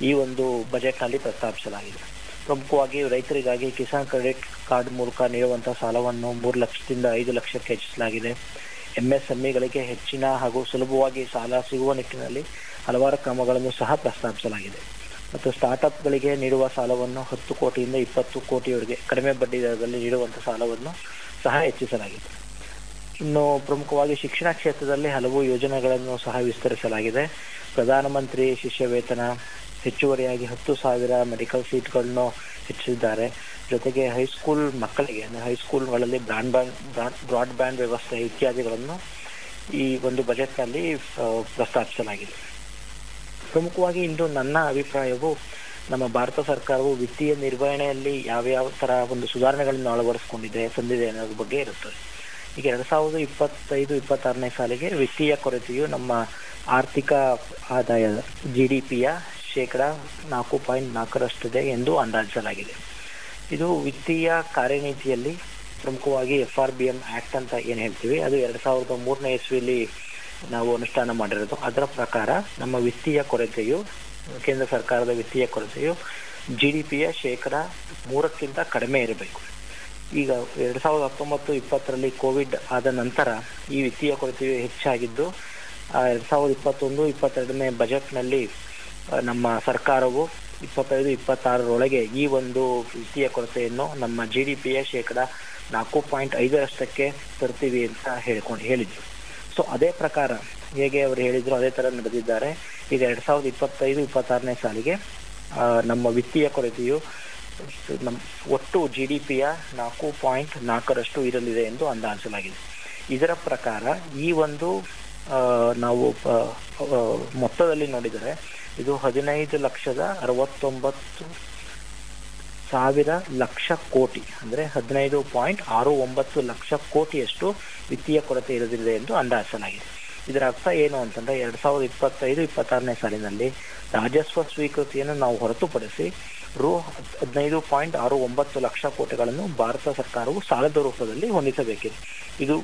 ಈ ಒಂದು ಬಜೆಟ್ನಲ್ಲಿ ಪ್ರಸ್ತಾಪಿಸಲಾಗಿದೆ. ಪ್ರಮುಖವಾಗಿ ರೈತರಿಗಾಗಿ ಕಿಸಾನ್ ಕ್ರೆಡಿಟ್ ಕಾರ್ಡ್ ಮೂಲಕ ನೀಡುವಂತಹ ಸಾಲವನ್ನು 3 ಲಕ್ಷದಿಂದ 5 ಲಕ್ಷಕ್ಕೆ ಹೆಚ್ಚಿಸಲಾಗಿದೆ. MSMEಗಳಿಗೆ ಹೆಚ್ಚಿನ ಹಾಗೂ ಸುಲಭವಾಗಿ ಸಾಲ ಸಿಗುವ ನಿಟ್ಟಿನಲ್ಲಿ ಹಲವಾರು ಕ್ರಮಗಳನ್ನು ಸಹ ಪ್ರಸ್ತಾಪಿಸಲಾಗಿದೆ. ಮತ್ತು ಸ್ಟಾರ್ಟ್ಅಪ್ಗಳಿಗೆ ನೀಡುವ ಸಾಲವನ್ನು 10 ಕೋಟಿಯಿಂದ 20 ಕೋಟಿಯವರೆಗೆ ಕಡಿಮೆ ಬಡ್ಡಿ ದರದಲ್ಲಿ ನೀಡುವಂತಹ ಸಾಲವನ್ನು ಸಹ ಹೆಚ್ಚಿಸಲಾಗಿದೆ. ಇನ್ನು ಪ್ರಮುಖವಾಗಿ ಶಿಕ್ಷಣ ಕ್ಷೇತ್ರದಲ್ಲಿ ಹಲವು ಯೋಜನೆಗಳನ್ನು ಸಹ ವಿಸ್ತರಿಸಲಾಗಿದೆ. ಪ್ರಧಾನಮಂತ್ರಿ ಶಿಷ್ಯ ವೇತನ, ಹೆಚ್ಚುವರಿಯಾಗಿ 10,000 ಮೆಡಿಕಲ್ ಸೀಟ್ಗಳನ್ನು ಹೆಚ್ಚಿಸಿದ್ದಾರೆ. ಜೊತೆಗೆ ಹೈಸ್ಕೂಲ್ ಮಕ್ಕಳಿಗೆ ಹೈಸ್ಕೂಲ್ಗಳಲ್ಲಿ ಬ್ರಾಡ್ಬ್ಯಾಂಡ್ ವ್ಯವಸ್ಥೆ ಇತ್ಯಾದಿಗಳನ್ನು ಈ ಒಂದು ಬಜೆಟ್ನಲ್ಲಿ ಪ್ರಸ್ತಾಪಿಸಲಾಗಿದೆ. ಪ್ರಮುಖವಾಗಿ ಇಂದು ನನ್ನ ಅಭಿಪ್ರಾಯವು ನಮ್ಮ ಭಾರತ ಸರ್ಕಾರವು ವಿತ್ತೀಯ ನಿರ್ವಹಣೆಯಲ್ಲಿ ಯಾವ್ಯಾವ ತರ ಒಂದು ಸುಧಾರಣೆಗಳನ್ನು ಅಳವಡಿಸಿಕೊಂಡಿದೆ ತಂದಿದೆ ಅನ್ನೋದ್ರ ಬಗ್ಗೆ ಇರುತ್ತದೆ. ಈಗ 2025-26ನೇ ಸಾಲಿಗೆ ವಿತ್ತೀಯ ಕೊರತೆಯು ನಮ್ಮ ಆರ್ಥಿಕ ಆದಾಯದ GDPಯ 4.4% ಎಂದು ಅಂದಾಜಿಸಲಾಗಿದೆ. ಇದು ವಿತ್ತೀಯ ಕಾರ್ಯನೀತಿಯಲ್ಲಿ ಪ್ರಮುಖವಾಗಿ FRBM ಆಕ್ಟ್ ಅಂತ ಏನು ಹೇಳ್ತೀವಿ, ಅದು 2003ನೇ ಇಸ್ವಿಯಲ್ಲಿ ನಾವು ಅನುಷ್ಠಾನ ಮಾಡಿರೋದು. ಅದರ ಪ್ರಕಾರ ನಮ್ಮ ವಿತ್ತೀಯ ಕೊರತೆಯು, ಕೇಂದ್ರ ಸರ್ಕಾರದ ವಿತ್ತೀಯ ಕೊರತೆಯು GDPಯ 3% ಕಡಿಮೆ ಇರಬೇಕು. ಈಗ 2019-20ರಲ್ಲಿ ಕೋವಿಡ್ ಆದ ನಂತರ ಈ ವಿತ್ತೀಯ ಕೊರತೆಯು ಹೆಚ್ಚಾಗಿದ್ದು 2021-22ನೇ ಬಜೆಟ್ನಲ್ಲಿ ನಮ್ಮ ಸರ್ಕಾರವು 25-26ರೊಳಗೆ ಈ ಒಂದು ವಿತ್ತೀಯ ಕೊರತೆಯನ್ನು ನಮ್ಮ GDPಯ 4.5% ತರ್ತೀವಿ ಅಂತ ಹೇಳಿದ್ರು. ಸೊ ಸೊ ಅದೇ ಪ್ರಕಾರ ಹೇಗೆ ಅವರು ಹೇಳಿದ್ರು ಅದೇ ತರ ನಡೆದಿದ್ದಾರೆ. ಈಗ 2025-26ನೇ ಸಾಲಿಗೆ ನಮ್ಮ ವಿತ್ತೀಯ ಕೊರತೆಯು ಒಟ್ಟು GDPಯ 4.4% ಇರಲಿದೆ ಎಂದು ಅಂದಾಜಿಸಲಾಗಿದೆ. ಇದರ ಪ್ರಕಾರ ಈ ಒಂದು ನಾವು ಮೊತ್ತದಲ್ಲಿ ನೋಡಿದರೆ ಇದು 15,69,000 ಕೋಟಿ, ಅಂದ್ರೆ 15.69 ಲಕ್ಷ ಕೋಟಿಯಷ್ಟು ವಿತ್ತೀಯ ಕೊರತೆ ಇರಲಿದೆ ಎಂದು ಅಂದಾಜಿಸಲಾಗಿದೆ. ಇದರ ಅರ್ಥ ಏನು ಅಂತಂದ್ರೆ 2025-26ನೇ ಸಾಲಿನಲ್ಲಿ ರಾಜಸ್ವ ಸ್ವೀಕೃತಿಯನ್ನು ನಾವು ಹೊರತುಪಡಿಸಿ ರು 15.69 ಲಕ್ಷ ಕೋಟಿಗಳನ್ನು ಭಾರತ ಸರ್ಕಾರವು ಸಾಲದ ರೂಪದಲ್ಲಿ ಹೊಂದಿಸಬೇಕಿದೆ. ಇದು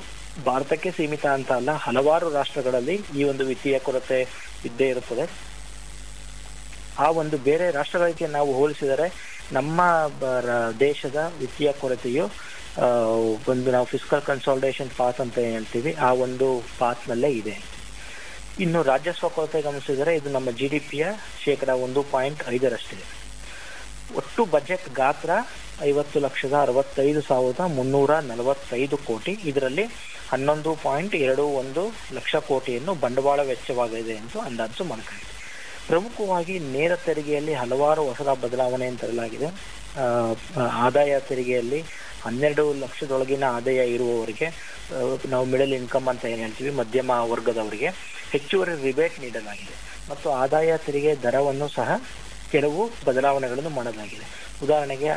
ಭಾರತಕ್ಕೆ ಸೀಮಿತ ಅಂತ ಅಲ್ಲ, ಹಲವಾರು ರಾಷ್ಟ್ರಗಳಲ್ಲಿ ಈ ಒಂದು ವಿತ್ತೀಯ ಕೊರತೆ ಇದ್ದೇ ಇರುತ್ತದೆ. ಆ ಒಂದು ಬೇರೆ ರಾಷ್ಟ್ರಗಳಿಗೆ ನಾವು ಹೋಲಿಸಿದರೆ ನಮ್ಮ ದೇಶದ ವಿತ್ತೀಯ ಕೊರತೆಯು ಒಂದು ನಾವು ಫಿಸ್ಕಲ್ ಕನ್ಸಾಲಿಡೇಷನ್ ಪಾತ್ ಅಂತ ಏನ್ ಹೇಳ್ತೀವಿ ಆ ಒಂದು ಪಾತ್ ನಲ್ಲೇ ಇದೆ. ಇನ್ನು ರಾಜಸ್ವ ಕೊರತೆ ಗಮನಿಸಿದರೆ ಇದು ನಮ್ಮ GDPಯ 1.5%. ಒಟ್ಟು ಬಜೆಟ್ ಗಾತ್ರ 50,65,345 ಕೋಟಿ. ಇದರಲ್ಲಿ 11.21 ಲಕ್ಷ ಕೋಟಿಯನ್ನು ಬಂಡವಾಳ ವೆಚ್ಚವಾಗಿದೆ ಎಂದು ಅಂದಾಜು ಮಾಡಲಾಗಿದೆ. ಪ್ರಮುಖವಾಗಿ ನೇರ ತೆರಿಗೆಯಲ್ಲಿ ಹಲವಾರು ಹೊಸ ಬದಲಾವಣೆಯನ್ನು ತರಲಾಗಿದೆ. ಆದಾಯ ತೆರಿಗೆಯಲ್ಲಿ 12 ಲಕ್ಷದೊಳಗಿನ ಆದಾಯ ಇರುವವರಿಗೆ, ನಾವು ಮಿಡಲ್ ಇನ್ಕಮ್ ಅಂತ ಏನ್ ಹೇಳ್ತೀವಿ, ಮಧ್ಯಮ ವರ್ಗದವರಿಗೆ ಹೆಚ್ಚುವರಿ ರಿಬೇಟ್ ನೀಡಲಾಗಿದೆ ಮತ್ತು ಆದಾಯ ತೆರಿಗೆ ದರವನ್ನು ಸಹ ಕೆಲವು ಬದಲಾವಣೆಗಳನ್ನು ಮಾಡಲಾಗಿದೆ. ಉದಾಹರಣೆಗೆ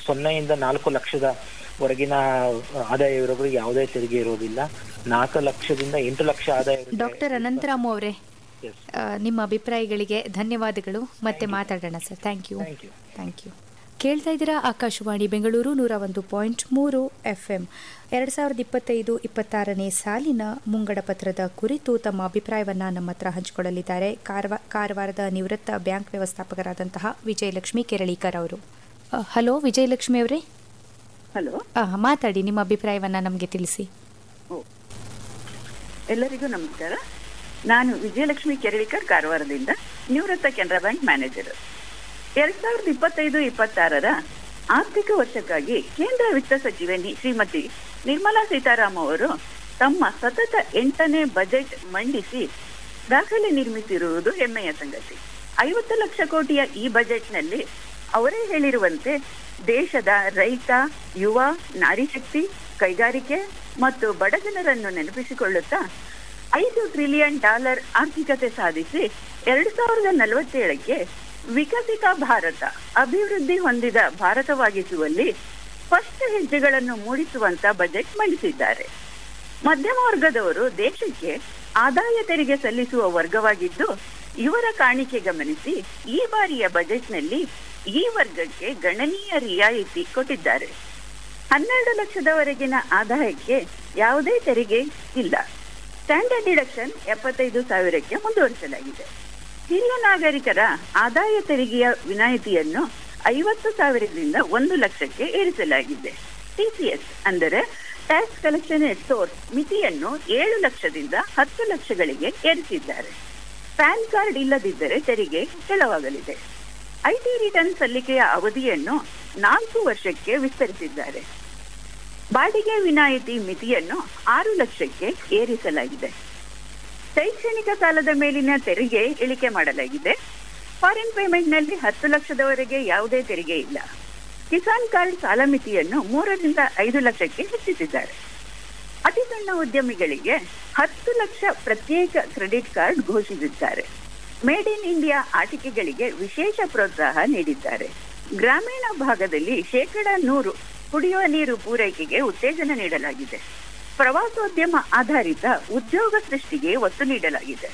0 ಇಂದ 4 ಲಕ್ಷದ ವರೆಗಿನ ಆದಾಯ ಇರೋರಿಗೆ ಯಾವುದೇ ತೆರಿಗೆ ಇರೋದಿಲ್ಲ. 4 ಲಕ್ಷದಿಂದ 8 ಲಕ್ಷ ಆದಾಯ. ಡಾಕ್ಟರ್ ಅನಂತರಾಮು ಅವರೇ, ನಿಮ್ಮ ಅಭಿಪ್ರಾಯಗಳಿಗೆ ಧನ್ಯವಾದಗಳು. ಮತ್ತೆ ಮಾತಾಡೋಣ ಸರ್. Thank you. ಕೇಳ್ತಾ ಇದ್ದೀರಾ ಆಕಾಶವಾಣಿ ಬೆಂಗಳೂರು 101.3 FM. 2025-26ನೇ ಸಾಲಿನ ಮುಂಗಡ ಪತ್ರದ ಕುರಿತು ತಮ್ಮ ಅಭಿಪ್ರಾಯವನ್ನು ನಮ್ಮ ಹತ್ರ ಹಂಚಿಕೊಳ್ಳಲಿದ್ದಾರೆ ಕಾರವಾರದ ನಿವೃತ್ತ ಬ್ಯಾಂಕ್ ವ್ಯವಸ್ಥಾಪಕರಾದಂತಹ ವಿಜಯಲಕ್ಷ್ಮಿ ಕೆರಳೀಕರ್ ಅವರು. ಹಲೋ ವಿಜಯಲಕ್ಷ್ಮಿ ಅವರೇ. ಹಲೋ, ಮಾತಾಡಿ, ನಿಮ್ಮ ಅಭಿಪ್ರಾಯವನ್ನು ನಮಗೆ ತಿಳಿಸಿ. ಎಲ್ಲರಿಗೂ ನಮಸ್ಕಾರ. ನಾನು ವಿಜಯಲಕ್ಷ್ಮಿ ಕೆರಳೀಕರ್, ಕಾರವಾರದಿಂದ, ನಿವೃತ್ತ ಕೆನರಾ ಬ್ಯಾಂಕ್ ಮ್ಯಾನೇಜರ್. 2025-26ರ ಆರ್ಥಿಕ ವರ್ಷಕ್ಕಾಗಿ ಕೇಂದ್ರ ವಿತ್ತ ಸಚಿವೆ ಶ್ರೀಮತಿ ನಿರ್ಮಲಾ ಸೀತಾರಾಮನ್ ಅವರು ತಮ್ಮ ಸತತ 8ನೇ ಬಜೆಟ್ ಮಂಡಿಸಿ ದಾಖಲೆ ನಿರ್ಮಿಸಿರುವುದು ಹೆಮ್ಮೆಯ ಸಂಗತಿ. 50 ಲಕ್ಷ ಕೋಟಿಯ ಈ ಬಜೆಟ್ನಲ್ಲಿ ಅವರೇ ಹೇಳಿರುವಂತೆ ದೇಶದ ರೈತ, ಯುವ, ನಾರಿ ಶಕ್ತಿ, ಕೈಗಾರಿಕೆ ಮತ್ತು ಬಡಜನರನ್ನು ನೆನಪಿಸಿಕೊಳ್ಳುತ್ತಾ $5 ಟ್ರಿಲಿಯನ್ ಆರ್ಥಿಕತೆ ಸಾಧಿಸಿ 2047ಕ್ಕೆ ವಿಕಸಿತ ಭಾರತ, ಅಭಿವೃದ್ಧಿ ಹೊಂದಿದ ಭಾರತವಾಗಿಸುವಲ್ಲಿ ಸ್ಪಷ್ಟ ಹೆಜ್ಜೆಗಳನ್ನು ಮೂಡಿಸುವಂತ ಬಜೆಟ್ ಮಂಡಿಸಿದ್ದಾರೆ. ಮಧ್ಯಮ ವರ್ಗದವರು ದೇಶಕ್ಕೆ ಆದಾಯ ತೆರಿಗೆ ಸಲ್ಲಿಸುವ ವರ್ಗವಾಗಿದ್ದು, ಇವರ ಕಾಣಿಕೆ ಗಮನಿಸಿ ಈ ಬಾರಿಯ ಬಜೆಟ್ನಲ್ಲಿ ಈ ವರ್ಗಕ್ಕೆ ಗಣನೀಯ ರಿಯಾಯಿತಿ ಕೊಟ್ಟಿದ್ದಾರೆ. 12 ಲಕ್ಷದವರೆಗಿನ ಆದಾಯಕ್ಕೆ ಯಾವುದೇ ತೆರಿಗೆ ಇಲ್ಲ. ಸ್ಟ್ಯಾಂಡರ್ಡ್ ಡಿಡಕ್ಷನ್ 75,000ಕ್ಕೆ ಮುಂದುವರಿಸಲಾಗಿದೆ. ಹಿರಿಯ ನಾಗರಿಕರ ಆದಾಯ ತೆರಿಗೆಯ ವಿನಾಯಿತಿಯನ್ನು 50,000ದಿಂದ 1 ಲಕ್ಷಕ್ಕೆ ಏರಿಸಲಾಗಿದೆ. TCS ಅಂದರೆ ಟ್ಯಾಕ್ಸ್ ಕಲೆಕ್ಷನ್ ಎಟ್ ಸೋರ್ಸ್ ಮಿತಿಯನ್ನು 7 ಲಕ್ಷದಿಂದ 10 ಲಕ್ಷಗಳಿಗೆ ಏರಿಸಿದ್ದಾರೆ. ಪ್ಯಾನ್ ಕಾರ್ಡ್ ಇಲ್ಲದಿದ್ದರೆ ತೆರಿಗೆ ಕೆಳವಾಗಲಿದೆ. IT ರಿಟರ್ನ್ ಸಲ್ಲಿಕೆಯ ಅವಧಿಯನ್ನು 4 ವರ್ಷಕ್ಕೆ ವಿಸ್ತರಿಸಿದ್ದಾರೆ. ಬಾಡಿಗೆ ವಿನಾಯಿತಿ ಮಿತಿಯನ್ನು 6 ಲಕ್ಷಕ್ಕೆ ಏರಿಸಲಾಗಿದೆ. ಶೈಕ್ಷಣಿಕ ಸಾಲದ ಮೇಲಿನ ತೆರಿಗೆ ಇಳಿಕೆ ಮಾಡಲಾಗಿದೆ. ಫಾರಿನ್ ಪೇಮೆಂಟ್ನಲ್ಲಿ 10 ಲಕ್ಷದವರೆಗೆ ಯಾವುದೇ ತೆರಿಗೆ ಇಲ್ಲ. ಕಿಸಾನ್ ಕಾರ್ಡ್ ಸಾಲ ಮಿತಿಯನ್ನು 3 ರಿಂದ 5 ಲಕ್ಷಕ್ಕೆ ಹೆಚ್ಚಿಸಿದ್ದಾರೆ. ಅತಿ ಸಣ್ಣ ಉದ್ಯಮಿಗಳಿಗೆ 10 ಲಕ್ಷ ಪ್ರತ್ಯೇಕ ಕ್ರೆಡಿಟ್ ಕಾರ್ಡ್ ಘೋಷಿಸಿದ್ದಾರೆ. ಮೇಡ್ ಇನ್ ಇಂಡಿಯಾ ಆಟಿಕೆಗಳಿಗೆ ವಿಶೇಷ ಪ್ರೋತ್ಸಾಹ ನೀಡಿದ್ದಾರೆ. ಗ್ರಾಮೀಣ ಭಾಗದಲ್ಲಿ 100% ಕುಡಿಯುವ ನೀರು ಪೂರೈಕೆಗೆ ಉತ್ತೇಜನ ನೀಡಲಾಗಿದೆ. ಪ್ರವಾಸೋದ್ಯಮ ಆಧಾರಿತ ಉದ್ಯೋಗ ಸೃಷ್ಟಿಗೆ ಒತ್ತು ನೀಡಲಾಗಿದೆ.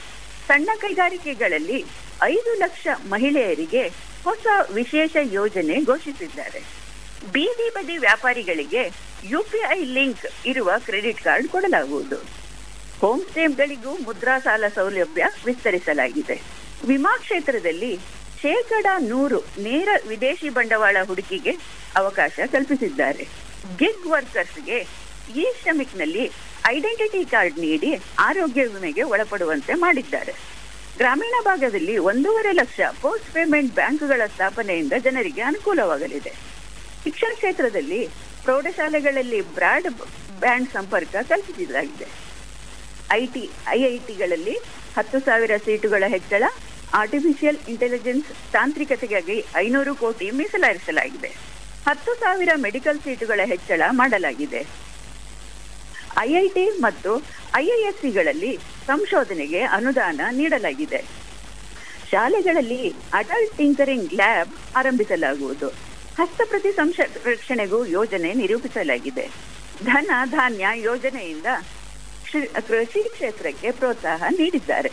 ಸಣ್ಣ ಕೈಗಾರಿಕೆಗಳಲ್ಲಿ 5 ಲಕ್ಷ ಮಹಿಳೆಯರಿಗೆ ಹೊಸ ವಿಶೇಷ ಯೋಜನೆ ಘೋಷಿಸಿದ್ದಾರೆ. ಬೀದಿ ಬದಿ ವ್ಯಾಪಾರಿಗಳಿಗೆ UPI ಲಿಂಕ್ ಇರುವ ಕ್ರೆಡಿಟ್ ಕಾರ್ಡ್ ಕೊಡಲಾಗುವುದು. ಹೋಮ್ ಸ್ಟೇಗಳಿಗೂ ಮುದ್ರಾ ಸಾಲ ಸೌಲಭ್ಯ ವಿಸ್ತರಿಸಲಾಗಿದೆ. ವಿಮಾ ಕ್ಷೇತ್ರದಲ್ಲಿ 100% ನೇರ ವಿದೇಶಿ ಬಂಡವಾಳ ಹೂಡಿಕೆಗೆ ಅವಕಾಶ ಕಲ್ಪಿಸಿದ್ದಾರೆ. ಗಿಗ್ ವರ್ಕರ್ಸ್ಗೆ ಈ ಶ್ರಮಿಕ್ನಲ್ಲಿ ಐಡೆಂಟಿಟಿ ಕಾರ್ಡ್ ನೀಡಿ ಆರೋಗ್ಯ ವಿಮೆಗೆ ಒಳಪಡುವಂತೆ ಮಾಡಿದ್ದಾರೆ. ಗ್ರಾಮೀಣ ಭಾಗದಲ್ಲಿ 1.5 ಲಕ್ಷ ಪೋಸ್ಟ್ ಪೇಮೆಂಟ್ ಬ್ಯಾಂಕ್ಗಳ ಸ್ಥಾಪನೆಯಿಂದ ಜನರಿಗೆ ಅನುಕೂಲವಾಗಲಿದೆ. ಶಿಕ್ಷಣ ಕ್ಷೇತ್ರದಲ್ಲಿ ಪ್ರೌಢಶಾಲೆಗಳಲ್ಲಿ ಬ್ರಾಡ್ ಬ್ಯಾಂಡ್ ಸಂಪರ್ಕ ಕಲ್ಪಿಸಲಾಗಿದೆ. ಐಐಟಿಗಳಲ್ಲಿ 10,000 ಸೀಟುಗಳ ಹೆಚ್ಚಳ, ಆರ್ಟಿಫಿಷಿಯಲ್ ಇಂಟೆಲಿಜೆನ್ಸ್ ತಾಂತ್ರಿಕತೆಗಾಗಿ 500 ಕೋಟಿ ಮೀಸಲಾಗಿಸಲಾಗಿದೆ. 10,000 ಮೆಡಿಕಲ್ ಸೀಟುಗಳ ಹೆಚ್ಚಳ ಮಾಡಲಾಗಿದೆ. ಐಐಟಿ ಮತ್ತು ಐಐಎಸ್ಸಿಗಳಲ್ಲಿ ಸಂಶೋಧನೆಗೆ ಅನುದಾನ ನೀಡಲಾಗಿದೆ. ಶಾಲೆಗಳಲ್ಲಿ ಅಡಲ್ಟ್ ಟಿಂಕರಿಂಗ್ ಲ್ಯಾಬ್ ಆರಂಭಿಸಲಾಗುವುದು. ಹಸ್ತಪ್ರತಿ ಸಂರಕ್ಷಣೆಗೂ ಯೋಜನೆ ನಿರೂಪಿಸಲಾಗಿದೆ. ಧನ ಧಾನ್ಯ ಯೋಜನೆಯಿಂದ ಕೃಷಿ ಕ್ಷೇತ್ರಕ್ಕೆ ಪ್ರೋತ್ಸಾಹ ನೀಡಿದ್ದಾರೆ.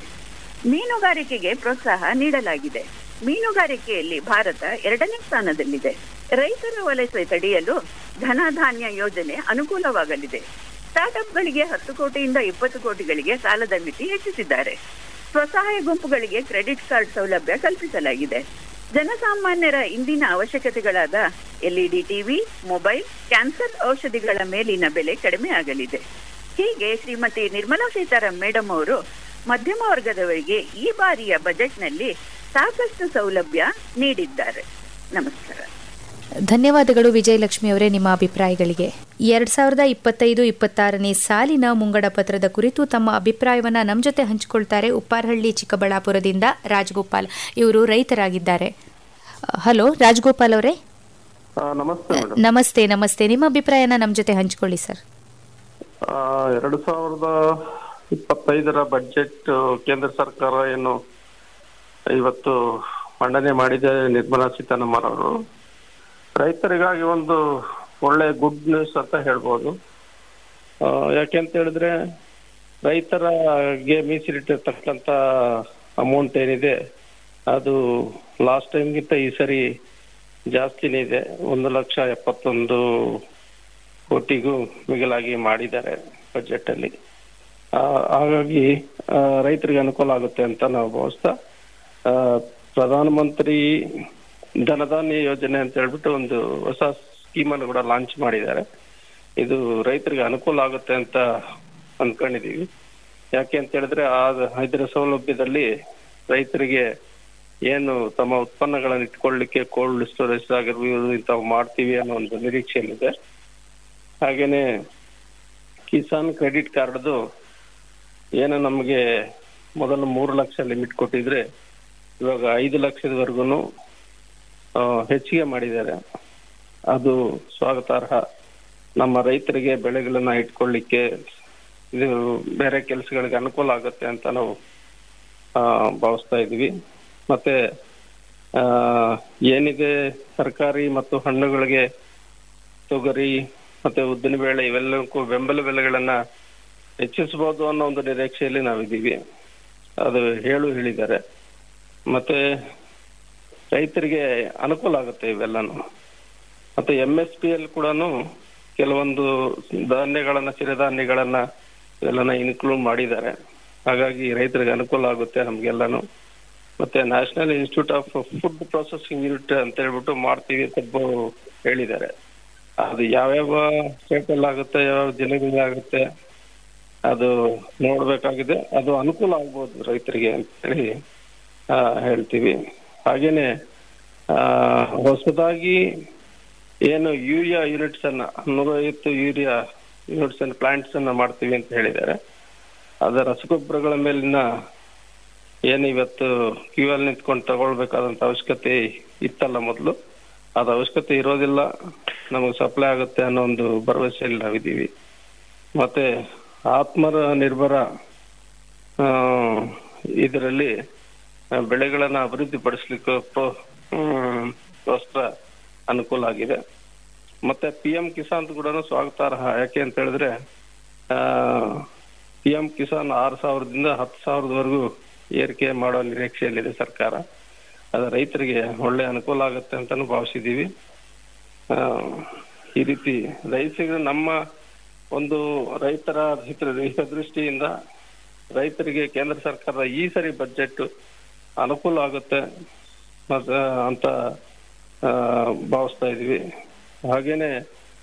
ಮೀನುಗಾರಿಕೆಗೆ ಪ್ರೋತ್ಸಾಹ ನೀಡಲಾಗಿದೆ. ಮೀನುಗಾರಿಕೆಯಲ್ಲಿ ಭಾರತ 2ನೇ ಸ್ಥಾನದಲ್ಲಿದೆ. ರೈತರ ವಲಸೆ ತಡೆಯಲು ಧನಧಾನ್ಯ ಯೋಜನೆ ಅನುಕೂಲವಾಗಲಿದೆ. ಸ್ಟಾರ್ಟ್ಅಪ್ಗಳಿಗೆ 10 ಕೋಟಿಯಿಂದ 20 ಕೋಟಿಗಳಿಗೆ ಸಾಲದ ಮಿತಿ ಹೆಚ್ಚಿಸಿದ್ದಾರೆ. ಸ್ವಸಹಾಯ ಗುಂಪುಗಳಿಗೆ ಕ್ರೆಡಿಟ್ ಕಾರ್ಡ್ ಸೌಲಭ್ಯ ಕಲ್ಪಿಸಲಾಗಿದೆ. ಜನಸಾಮಾನ್ಯರ ಇಂದಿನ ಅವಶ್ಯಕತೆಗಳಾದ ಎಲ್ಇಡಿ ಟಿವಿ, ಮೊಬೈಲ್, ಕ್ಯಾನ್ಸರ್ ಔಷಧಿಗಳ ಮೇಲಿನ ಬೆಲೆ ಕಡಿಮೆ ಆಗಲಿದೆ. ಹೀಗೆ ಶ್ರೀಮತಿ ನಿರ್ಮಲಾ ಸೀತಾರಾಮನ್ ಮೇಡಮ್ ಅವರು ಮಧ್ಯಮ ವರ್ಗದವರಿಗೆ ಈ ಬಾರಿಯ ಬಜೆಟ್ನಲ್ಲಿ ಸಾಕಷ್ಟು ಸೌಲಭ್ಯ ನೀಡಿದ್ದಾರೆ. ನಮಸ್ಕಾರ. ಧನ್ಯವಾದಗಳು ವಿಜಯಲಕ್ಷ್ಮಿ ಅವರೇ ನಿಮ್ಮ ಅಭಿಪ್ರಾಯಗಳಿಗೆ. 2025-26ನೇ ಸಾಲಿನ ಮುಂಗಡ ಪತ್ರದ ಕುರಿತು ತಮ್ಮ ಅಭಿಪ್ರಾಯವನ್ನ ನಮ್ಮ ಜೊತೆ ಹಂಚಿಕೊಳ್ತಾರೆ ಉಪ್ಪಾರಹಳ್ಳಿ ಚಿಕ್ಕಬಳ್ಳಾಪುರದಿಂದ ರಾಜಗೋಪಾಲ್. ಇವರು ರೈತರಾಗಿದ್ದಾರೆ. ಹಲೋ ರಾಜಗೋಪಾಲ್ ಅವರೇ. ನಮಸ್ತೆ. ನಮಸ್ತೆ. ನಿಮ್ಮ ಅಭಿಪ್ರಾಯನ ನಮ್ಮ ಜೊತೆ ಹಂಚಿಕೊಳ್ಳಿ ಸರ್. 2025ರ ಬಜೆಟ್ ಕೇಂದ್ರ ಸರ್ಕಾರ ಏನು ಇವತ್ತು ಮಂಡನೆ ಮಾಡಿದೆ ನಿರ್ಮಲಾ ಸೀತಾರಾಮನ್ ಅವರು, ರೈತರಿಗಾಗಿ ಒಂದು ಒಳ್ಳೆ ಗುಡ್ ನ್ಯೂಸ್ ಅಂತ ಹೇಳ್ಬೋದು. ಯಾಕೆಂತ ಹೇಳಿದ್ರೆ ರೈತರಿಗೆ ಮೀಸಲಿಟ್ಟಿರ್ತಕ್ಕಂಥ ಅಮೌಂಟ್ ಏನಿದೆ ಅದು ಲಾಸ್ಟ್ ಟೈಮ್ಗಿಂತ ಈ ಸರಿ ಜಾಸ್ತಿನೇ ಇದೆ. 1,71,000 ಕೋಟಿಗೂ ಮಿಗಿಲಾಗಿ ಮಾಡಿದ್ದಾರೆ ಬಜೆಟ್ ಅಲ್ಲಿ. ಹಾಗಾಗಿ ರೈತರಿಗೆ ಅನುಕೂಲ ಆಗುತ್ತೆ ಅಂತ ನಾವು ಭಾವಿಸ್ತಾ, ಪ್ರಧಾನಮಂತ್ರಿ ಧನಧಾನ್ಯ ಯೋಜನೆ ಅಂತ ಹೇಳ್ಬಿಟ್ಟು ಒಂದು ಹೊಸ ಸ್ಕೀಮ್ ಅನ್ನು ಕೂಡ ಲಾಂಚ್ ಮಾಡಿದ್ದಾರೆ. ಇದು ರೈತರಿಗೆ ಅನುಕೂಲ ಆಗುತ್ತೆ ಅಂತ ಅನ್ಕೊಂಡಿದೀವಿ. ಯಾಕೆ ಅಂತ ಹೇಳಿದ್ರೆ ಇದರ ಸೌಲಭ್ಯದಲ್ಲಿ ರೈತರಿಗೆ ಏನು ತಮ್ಮ ಉತ್ಪನ್ನಗಳನ್ನು ಇಟ್ಕೊಳ್ಳಿಕ್ಕೆ ಕೋಲ್ಡ್ ಸ್ಟೋರೇಜ್ ಆಗಿರ್ಬೋದು ಇಂಥವು ಮಾಡ್ತೀವಿ ಅನ್ನೋ ಒಂದು ನಿರೀಕ್ಷೆಯಲ್ಲಿದೆ. ಹಾಗೇನೆ ಕಿಸಾನ್ ಕ್ರೆಡಿಟ್ ಕಾರ್ಡ್ದು ಏನು ನಮಗೆ ಮೊದಲು 3 ಲಕ್ಷ ಲಿಮಿಟ್ ಕೊಟ್ಟಿದ್ರೆ ಇವಾಗ 5 ಲಕ್ಷದವರೆಗೂ ಹೆಚ್ಚಿಗೆ ಮಾಡಿದ್ದಾರೆ. ಅದು ಸ್ವಾಗತಾರ್ಹ. ನಮ್ಮ ರೈತರಿಗೆ ಬೆಳೆಗಳನ್ನ ಇಟ್ಕೊಳ್ಳಿಕ್ಕೆ, ಇದು ಬೇರೆ ಕೆಲಸಗಳಿಗೆ ಅನುಕೂಲ ಆಗುತ್ತೆ ಅಂತ ನಾವು ಭಾವಿಸ್ತಾ ಇದ್ವಿ. ಮತ್ತೆ ಏನಿದೆ ತರಕಾರಿ ಮತ್ತು ಹಣ್ಣುಗಳಿಗೆ ತೊಗರಿ ಮತ್ತೆ ಉದ್ದಿನ ಬೇಳೆ ಇವೆಲ್ಲಕ್ಕೂ ಬೆಂಬಲ ಬೆಲೆಗಳನ್ನ ಹೆಚ್ಚಿಸಬಹುದು ಅನ್ನೋ ಒಂದು ನಿರೀಕ್ಷೆಯಲ್ಲಿ ನಾವಿದ್ದೀವಿ. ಅದು ಹೇಳಿದ್ದಾರೆ. ಮತ್ತೆ ರೈತರಿಗೆ ಅನುಕೂಲ ಆಗುತ್ತೆ ಇವೆಲ್ಲನು. ಮತ್ತೆ MSP ಅಲ್ಲಿ ಕೂಡ ಕೆಲವೊಂದು ಧಾನ್ಯಗಳನ್ನ, ಸಿರಿಧಾನ್ಯಗಳನ್ನ ಇವೆಲ್ಲನ ಇನ್ಕ್ಲೂಡ್ ಮಾಡಿದ್ದಾರೆ. ಹಾಗಾಗಿ ರೈತರಿಗೆ ಅನುಕೂಲ ಆಗುತ್ತೆ ನಮ್ಗೆಲ್ಲಾನು. ಮತ್ತೆ national institute of food processing unit ಅಂತ ಹೇಳ್ಬಿಟ್ಟು ಮಾಡ್ತೀವಿ ಅಂತ ಹೇಳಿದ್ದಾರೆ. ಅದು ಯಾವ್ಯಾವ ಸ್ಟೇಟ್ ಅಲ್ಲಿ ಆಗುತ್ತೆ, ಯಾವ ಜಿಲ್ಲೆಗಳಲ್ಲಿ ಆಗುತ್ತೆ ಅದು ನೋಡ್ಬೇಕಾಗಿದೆ. ಅದು ಅನುಕೂಲ ಆಗ್ಬೋದು ರೈತರಿಗೆ ಅಂತ ಹೇಳಿ ಹೇಳ್ತೀವಿ. ಹಾಗೇನೆ ಹೊಸದಾಗಿ ಏನು ಯೂರಿಯಾ ಯೂನಿಟ್ಸ್ ಅನ್ನ 150 ಯೂರಿಯಾ ಯೂನಿಟ್ಸ್ ಅನ್ನ ಪ್ಲಾಂಟ್ಸ್ ಅನ್ನ ಮಾಡ್ತೀವಿ ಅಂತ ಹೇಳಿದ್ದಾರೆ. ಅದರ ರಸಗೊಬ್ಬರಗಳ ಮೇಲಿನ ಏನು ಇವತ್ತು ಕ್ಯೂ ಅಲ್ಲಿ ನಿಂತ್ಕೊಂಡು ತಗೊಳ್ಬೇಕಾದಂತ ಅವಶ್ಯಕತೆ ಇತ್ತಲ್ಲ ಮೊದಲು, ಅದು ಅವಶ್ಯಕತೆ ಇರೋದಿಲ್ಲ, ನಮಗೆ ಸಪ್ಲೈ ಆಗುತ್ತೆ ಅನ್ನೋ ಒಂದು ಭರವಸೆಯಲ್ಲಿ ನಾವಿದ್ದೀವಿ. ಮತ್ತೆ ಆತ್ಮನಿರ್ಭರ ಇದರಲ್ಲಿ ಬೆಳೆಗಳನ್ನ ಅಭಿವೃದ್ಧಿ ಪಡಿಸ್ಲಿಕ್ಕೋಸ್ಕರ ಅನುಕೂಲ ಆಗಿದೆ. ಮತ್ತೆ PM ಕಿಸಾನ್ ಕೂಡ ಸ್ವಾಗತಾರ್ಹ. ಯಾಕೆ ಅಂತ ಹೇಳಿದ್ರೆ PM ಕಿಸಾನ್ 6,000ದಿಂದ 10,000ವರೆಗೂ ಏರಿಕೆ ಮಾಡೋ ನಿರೀಕ್ಷೆಯಲ್ಲಿದೆ ಸರ್ಕಾರ. ಅದು ರೈತರಿಗೆ ಒಳ್ಳೆ ಅನುಕೂಲ ಆಗುತ್ತೆ ಅಂತಾನು ಭಾವಿಸಿದೀವಿ. ಈ ರೀತಿ ರೈತರಿಗೆ ನಮ್ಮ ಒಂದು ರೈತರ ಹಿತದೃಷ್ಟಿಯಿಂದ ರೈತರಿಗೆ ಕೇಂದ್ರ ಸರ್ಕಾರದ ಈ ಸರಿ ಬಜೆಟ್ ಅನುಕೂಲ ಆಗುತ್ತೆ ಅಂತ ಭಾವಿಸ್ತಾ ಇದೀವಿ. ಹಾಗೇನೆ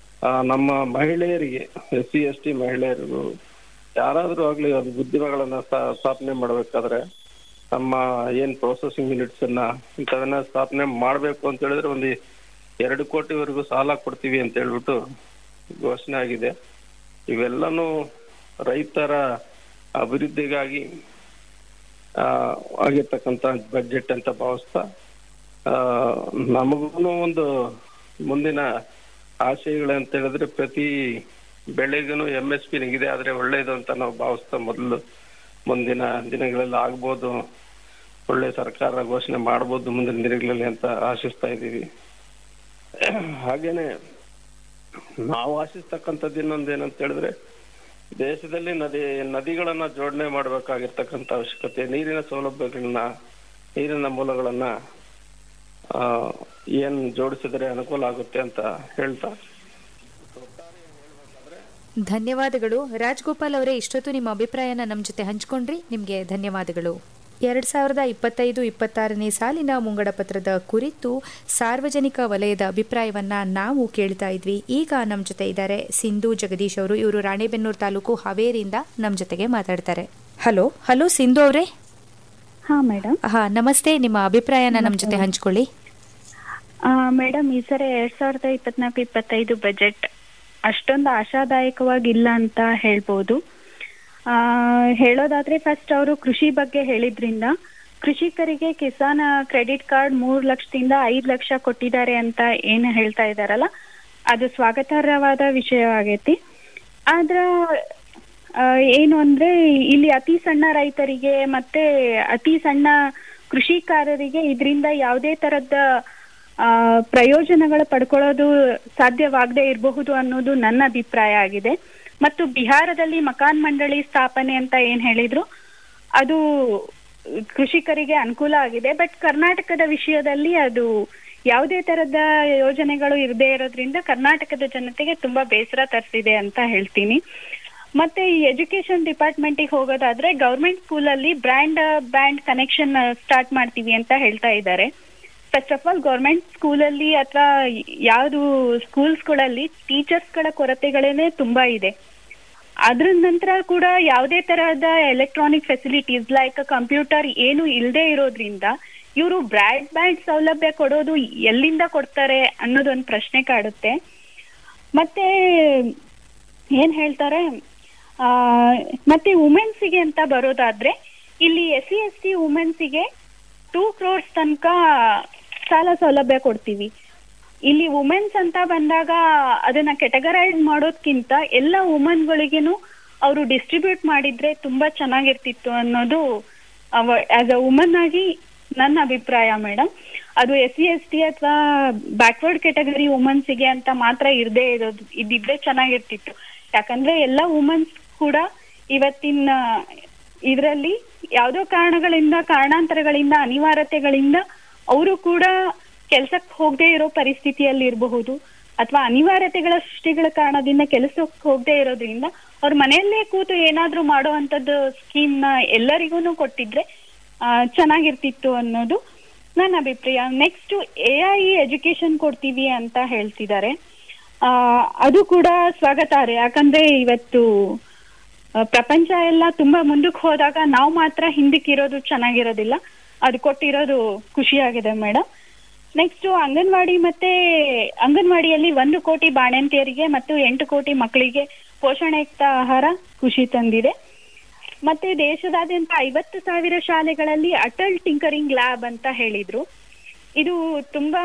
ನಮ್ಮ ಮಹಿಳೆಯರಿಗೆ, SC ST ಮಹಿಳೆಯರಿಗೂ ಯಾರಾದ್ರೂ ಆಗ್ಲಿ ಅದು ಉದ್ಯಮಗಳನ್ನ ಸ್ಥಾಪನೆ ಮಾಡ್ಬೇಕಾದ್ರೆ ನಮ್ಮ ಏನ್ ಪ್ರೊಸೆಸಿಂಗ್ ಯೂನಿಟ್ಸ್ ಅನ್ನ ಇಂಥವನ್ನ ಸ್ಥಾಪನೆ ಮಾಡ್ಬೇಕು ಅಂತ ಹೇಳಿದ್ರೆ ಒಂದು 2 ಕೋಟಿವರೆಗೂ ಸಾಲ ಕೊಡ್ತೀವಿ ಅಂತ ಹೇಳ್ಬಿಟ್ಟು ಘೋಷಣೆ ಆಗಿದೆ. ಇವೆಲ್ಲನೂ ರೈತರ ಅಭಿವೃದ್ಧಿಗಾಗಿ ಆಗಿರ್ತಕ್ಕಂಥ ಬಜೆಟ್ ಅಂತ ಭಾವಿಸ್ತಾ ನಮಗೂ ಒಂದು ಮುಂದಿನ ಆಶಯಗಳು ಅಂತ ಹೇಳಿದ್ರೆ ಪ್ರತಿ ಬೆಳೆಗೂ MSP ನಿಗದಿ ಆದ್ರೆ ಒಳ್ಳೇದು ಅಂತ ನಾವು ಭಾವಿಸ್ತಾ ಮೊದಲು ಮುಂದಿನ ದಿನಗಳಲ್ಲಿ ಆಗ್ಬೋದು, ಒಳ್ಳೆ ಸರ್ಕಾರ ಘೋಷಣೆ ಮಾಡ್ಬೋದು ಮುಂದಿನ ದಿನಗಳಲ್ಲಿ ಅಂತ ಆಶಿಸ್ತಾ ಇದ್ದೀವಿ. ಹಾಗೇನೆ ನಾವು ಆಶಿಸ್ತಕ್ಕಂಥದ್ದು ಇನ್ನೊಂದು ಏನಂತ ಹೇಳಿದ್ರೆ ದೇಶದಲ್ಲಿ ನದಿಗಳನ್ನ ಜೋಡಣೆ ಮಾಡ್ಬೇಕಾಗಿರ್ತಕ್ಕಂಥ ಅವಶ್ಯಕತೆ, ನೀರಿನ ಸೌಲಭ್ಯಗಳನ್ನ, ನೀರಿನ ಮೂಲಗಳನ್ನ ಏನ್ ಜೋಡಿಸಿದ್ರೆ ಅನುಕೂಲ ಆಗುತ್ತೆ ಅಂತ ಹೇಳ್ತಾ ಧನ್ಯವಾದಗಳು. ರಾಜ್ಗೋಪಾಲ್ ಅವರೇ, ಇಷ್ಟೊತ್ತು ನಿಮ್ಮ ಅಭಿಪ್ರಾಯನ ನಮ್ಮ ಜೊತೆ ಹಂಚ್ಕೊಂಡ್ರಿ, ನಿಮಗೆ ಧನ್ಯವಾದಗಳು. 2025-26ನೇ ಸಾಲಿನ ಮುಂಗಡ ಪತ್ರದ ಕುರಿತು ಸಾರ್ವಜನಿಕ ವಲಯದ ಅಭಿಪ್ರಾಯವನ್ನ ನಾವು ಕೇಳ್ತಾ ಇದ್ವಿ. ಈಗ ನಮ್ಮ ಜೊತೆ ಇದ್ದಾರೆ ಸಿಂಧು ಜಗದೀಶ್ ಅವರು. ಇವರು ರಾಣೆಬೆನ್ನೂರು ತಾಲೂಕು ಹಾವೇರಿಯಿಂದ ನಮ್ಮ ಜೊತೆಗೆ ಮಾತಾಡ್ತಾರೆ. ಹಲೋ ಸಿಂಧು ಅವರೇ. ಹಾ ಮೇಡಮ್. ನಮಸ್ತೆ, ನಿಮ್ಮ ಅಭಿಪ್ರಾಯನ ನಮ್ಮ ಜೊತೆ ಹಂಚ್ಕೊಳ್ಳಿ. ಮೇಡಮ್, ಈ ಸರಿ 2024-25 ಬಜೆಟ್ ಅಷ್ಟೊಂದು ಆಶಾದಾಯಕವಾಗಿಲ್ಲ ಅಂತ ಹೇಳ್ಬೋದು. ಹೇಳೋದಾದ್ರೆ ಫಸ್ಟ್ ಅವರು ಕೃಷಿ ಬಗ್ಗೆ ಹೇಳಿದ್ರಿಂದ ಕೃಷಿಕರಿಗೆ ಕಿಸಾನ್ ಕ್ರೆಡಿಟ್ ಕಾರ್ಡ್ 3 ಲಕ್ಷದಿಂದ 5 ಲಕ್ಷ ಕೊಟ್ಟಿದ್ದಾರೆ ಅಂತ ಏನು ಹೇಳ್ತಾ ಇದಾರಲ್ಲ, ಅದು ಸ್ವಾಗತಾರ್ಹವಾದ ವಿಷಯವಾಗೈತಿ. ಆದ್ರ ಏನು ಅಂದ್ರೆ ಇಲ್ಲಿ ಅತಿ ಸಣ್ಣ ರೈತರಿಗೆ ಮತ್ತೆ ಅತಿ ಸಣ್ಣ ಕೃಷಿಕಾರರಿಗೆ ಇದರಿಂದ ಯಾವುದೇ ತರದ ಪ್ರಯೋಜನಗಳು ಪಡ್ಕೊಳ್ಳೋದು ಸಾಧ್ಯವಾಗದೆ ಇರಬಹುದು ಅನ್ನೋದು ನನ್ನ ಅಭಿಪ್ರಾಯ ಆಗಿದೆ. ಮತ್ತು ಬಿಹಾರದಲ್ಲಿ ಮಕಾನ್ ಮಂಡಳಿ ಸ್ಥಾಪನೆ ಅಂತ ಏನ್ ಹೇಳಿದ್ರು ಅದು ಕೃಷಿಕರಿಗೆ ಅನುಕೂಲ ಆಗಿದೆ. ಬಟ್ ಕರ್ನಾಟಕದ ವಿಷಯದಲ್ಲಿ ಅದು ಯಾವುದೇ ತರದ ಯೋಜನೆಗಳು ಇರದೇ ಇರೋದ್ರಿಂದ ಕರ್ನಾಟಕದ ಜನತೆಗೆ ತುಂಬಾ ಬೇಸರ ತರಿಸಿದೆ ಅಂತ ಹೇಳ್ತೀನಿ. ಮತ್ತೆ ಈ ಎಜುಕೇಶನ್ ಡಿಪಾರ್ಟ್ಮೆಂಟಿಗೆ ಹೋಗೋದಾದ್ರೆ ಗೌರ್ಮೆಂಟ್ ಸ್ಕೂಲಲ್ಲಿ ಬ್ಯಾಂಡ್ ಕನೆಕ್ಷನ್ ಸ್ಟಾರ್ಟ್ ಮಾಡ್ತೀವಿ ಅಂತ ಹೇಳ್ತಾ ಇದ್ದಾರೆ. ಫಸ್ಟ್ ಆಫ್ ಆಲ್ ಗೌರ್ಮೆಂಟ್ ಸ್ಕೂಲಲ್ಲಿ ಅಥವಾ ಯಾವುದು ಸ್ಕೂಲ್ಸ್ಗಳಲ್ಲಿ ಟೀಚರ್ಸ್ಗಳ ಕೊರತೆಗಳೇನೆ ತುಂಬಾ ಇದೆ. ಅದ್ರ ನಂತರ ಕೂಡ ಯಾವುದೇ ತರಹದ ಎಲೆಕ್ಟ್ರಾನಿಕ್ ಫೆಸಿಲಿಟೀಸ್ ಲೈಕ್ ಕಂಪ್ಯೂಟರ್ ಏನು ಇಲ್ಲದೆ ಇರೋದ್ರಿಂದ ಇವರು ಬ್ಯಾಂಡ್ ಸೌಲಭ್ಯ ಕೊಡೋದು ಎಲ್ಲಿಂದ ಕೊಡ್ತಾರೆ ಅನ್ನೋದೊಂದು ಪ್ರಶ್ನೆ ಕಾಡುತ್ತೆ. ಮತ್ತೆ ಏನ್ ಹೇಳ್ತಾರೆ, ಮತ್ತೆ ವುಮೆನ್ಸಿಗೆ ಅಂತ ಬರೋದಾದ್ರೆ ಇಲ್ಲಿ SC/ST ವುಮೆನ್ಸಿಗೆ 2 crores ತನಕ ಸಾಲ ಸೌಲಭ್ಯ ಕೊಡ್ತೀವಿ. ಇಲ್ಲಿ ವುಮೆನ್ಸ್ ಅಂತ ಬಂದಾಗ ಅದನ್ನ ಕೆಟಗರೈಸ್ ಮಾಡೋದ್ಕಿಂತ ಎಲ್ಲ ವುಮನ್ಗಳಿಗೇನು ಅವರು ಡಿಸ್ಟ್ರಿಬ್ಯೂಟ್ ಮಾಡಿದ್ರೆ ತುಂಬಾ ಚೆನ್ನಾಗಿರ್ತಿತ್ತು ಅನ್ನೋದು ಆಸ್ ಅ ವುಮನ್ ಆಗಿ ನನ್ನ ಅಭಿಪ್ರಾಯ ಮೇಡಮ್. ಅದು SC/ST ಅಥವಾ ಬ್ಯಾಕ್ವರ್ಡ್ ಕೆಟಗರಿ ವುಮನ್ಸಿಗೆ ಅಂತ ಮಾತ್ರ ಇದ್ದಿದ್ರೆ ಚೆನ್ನಾಗಿರ್ತಿತ್ತು. ಯಾಕಂದ್ರೆ ಎಲ್ಲ ವುಮನ್ಸ್ ಕೂಡ ಇವತ್ತಿನ ಇದರಲ್ಲಿ ಯಾವ್ದೋ ಕಾರಣಾಂತರಗಳಿಂದ ಅನಿವಾರ್ಯತೆಗಳಿಂದ ಅವರು ಕೂಡ ಕೆಲ್ಸಕ್ಕೆ ಹೋಗದೆ ಇರೋ ಪರಿಸ್ಥಿತಿಯಲ್ಲಿ ಇರಬಹುದು, ಅಥವಾ ಅನಿವಾರ್ಯತೆಗಳ ಸೃಷ್ಟಿಗಳ ಕಾರಣದಿಂದ ಕೆಲಸಕ್ಕೆ ಹೋಗದೆ ಇರೋದ್ರಿಂದ ಅವ್ರ ಮನೆಯಲ್ಲೇ ಕೂತು ಏನಾದ್ರೂ ಮಾಡುವಂತದ್ದು ಸ್ಕೀಮ್ ನ ಎಲ್ಲರಿಗೂ ಕೊಟ್ಟಿದ್ರೆ ಚೆನ್ನಾಗಿರ್ತಿತ್ತು ಅನ್ನೋದು ನನ್ನ ಅಭಿಪ್ರಾಯ. ನೆಕ್ಸ್ಟ್ AI ಎಜುಕೇಶನ್ ಕೊಡ್ತೀವಿ ಅಂತ ಹೇಳ್ತಿದ್ದಾರೆ. ಅದು ಕೂಡ ಸ್ವಾಗತಾರ್ಹ. ಯಾಕಂದ್ರೆ ಇವತ್ತು ಪ್ರಪಂಚ ಎಲ್ಲ ತುಂಬಾ ಮುಂದಕ್ಕೆ ಹೋದಾಗ ನಾವು ಮಾತ್ರ ಹಿಂದಕ್ಕಿರೋದು ಚೆನ್ನಾಗಿರೋದಿಲ್ಲ. ಅದು ಕೊಟ್ಟಿರೋದು ಖುಷಿಯಾಗಿದೆ ಮೇಡಮ್. ನೆಕ್ಸ್ಟ್ ಅಂಗನವಾಡಿಯಲ್ಲಿ 1 ಕೋಟಿ ಬಾಣಂತಿಯರಿಗೆ ಮತ್ತು 8 ಕೋಟಿ ಮಕ್ಕಳಿಗೆ ಪೋಷಣೆಯುಕ್ತ ಆಹಾರ ಖುಷಿ ತಂದಿದೆ. ಮತ್ತೆ ದೇಶದಾದ್ಯಂತ 50,000 ಶಾಲೆಗಳಲ್ಲಿ ಅಟಲ್ ಟಿಂಕರಿಂಗ್ ಲ್ಯಾಬ್ ಅಂತ ಹೇಳಿದ್ರು. ಇದು ತುಂಬಾ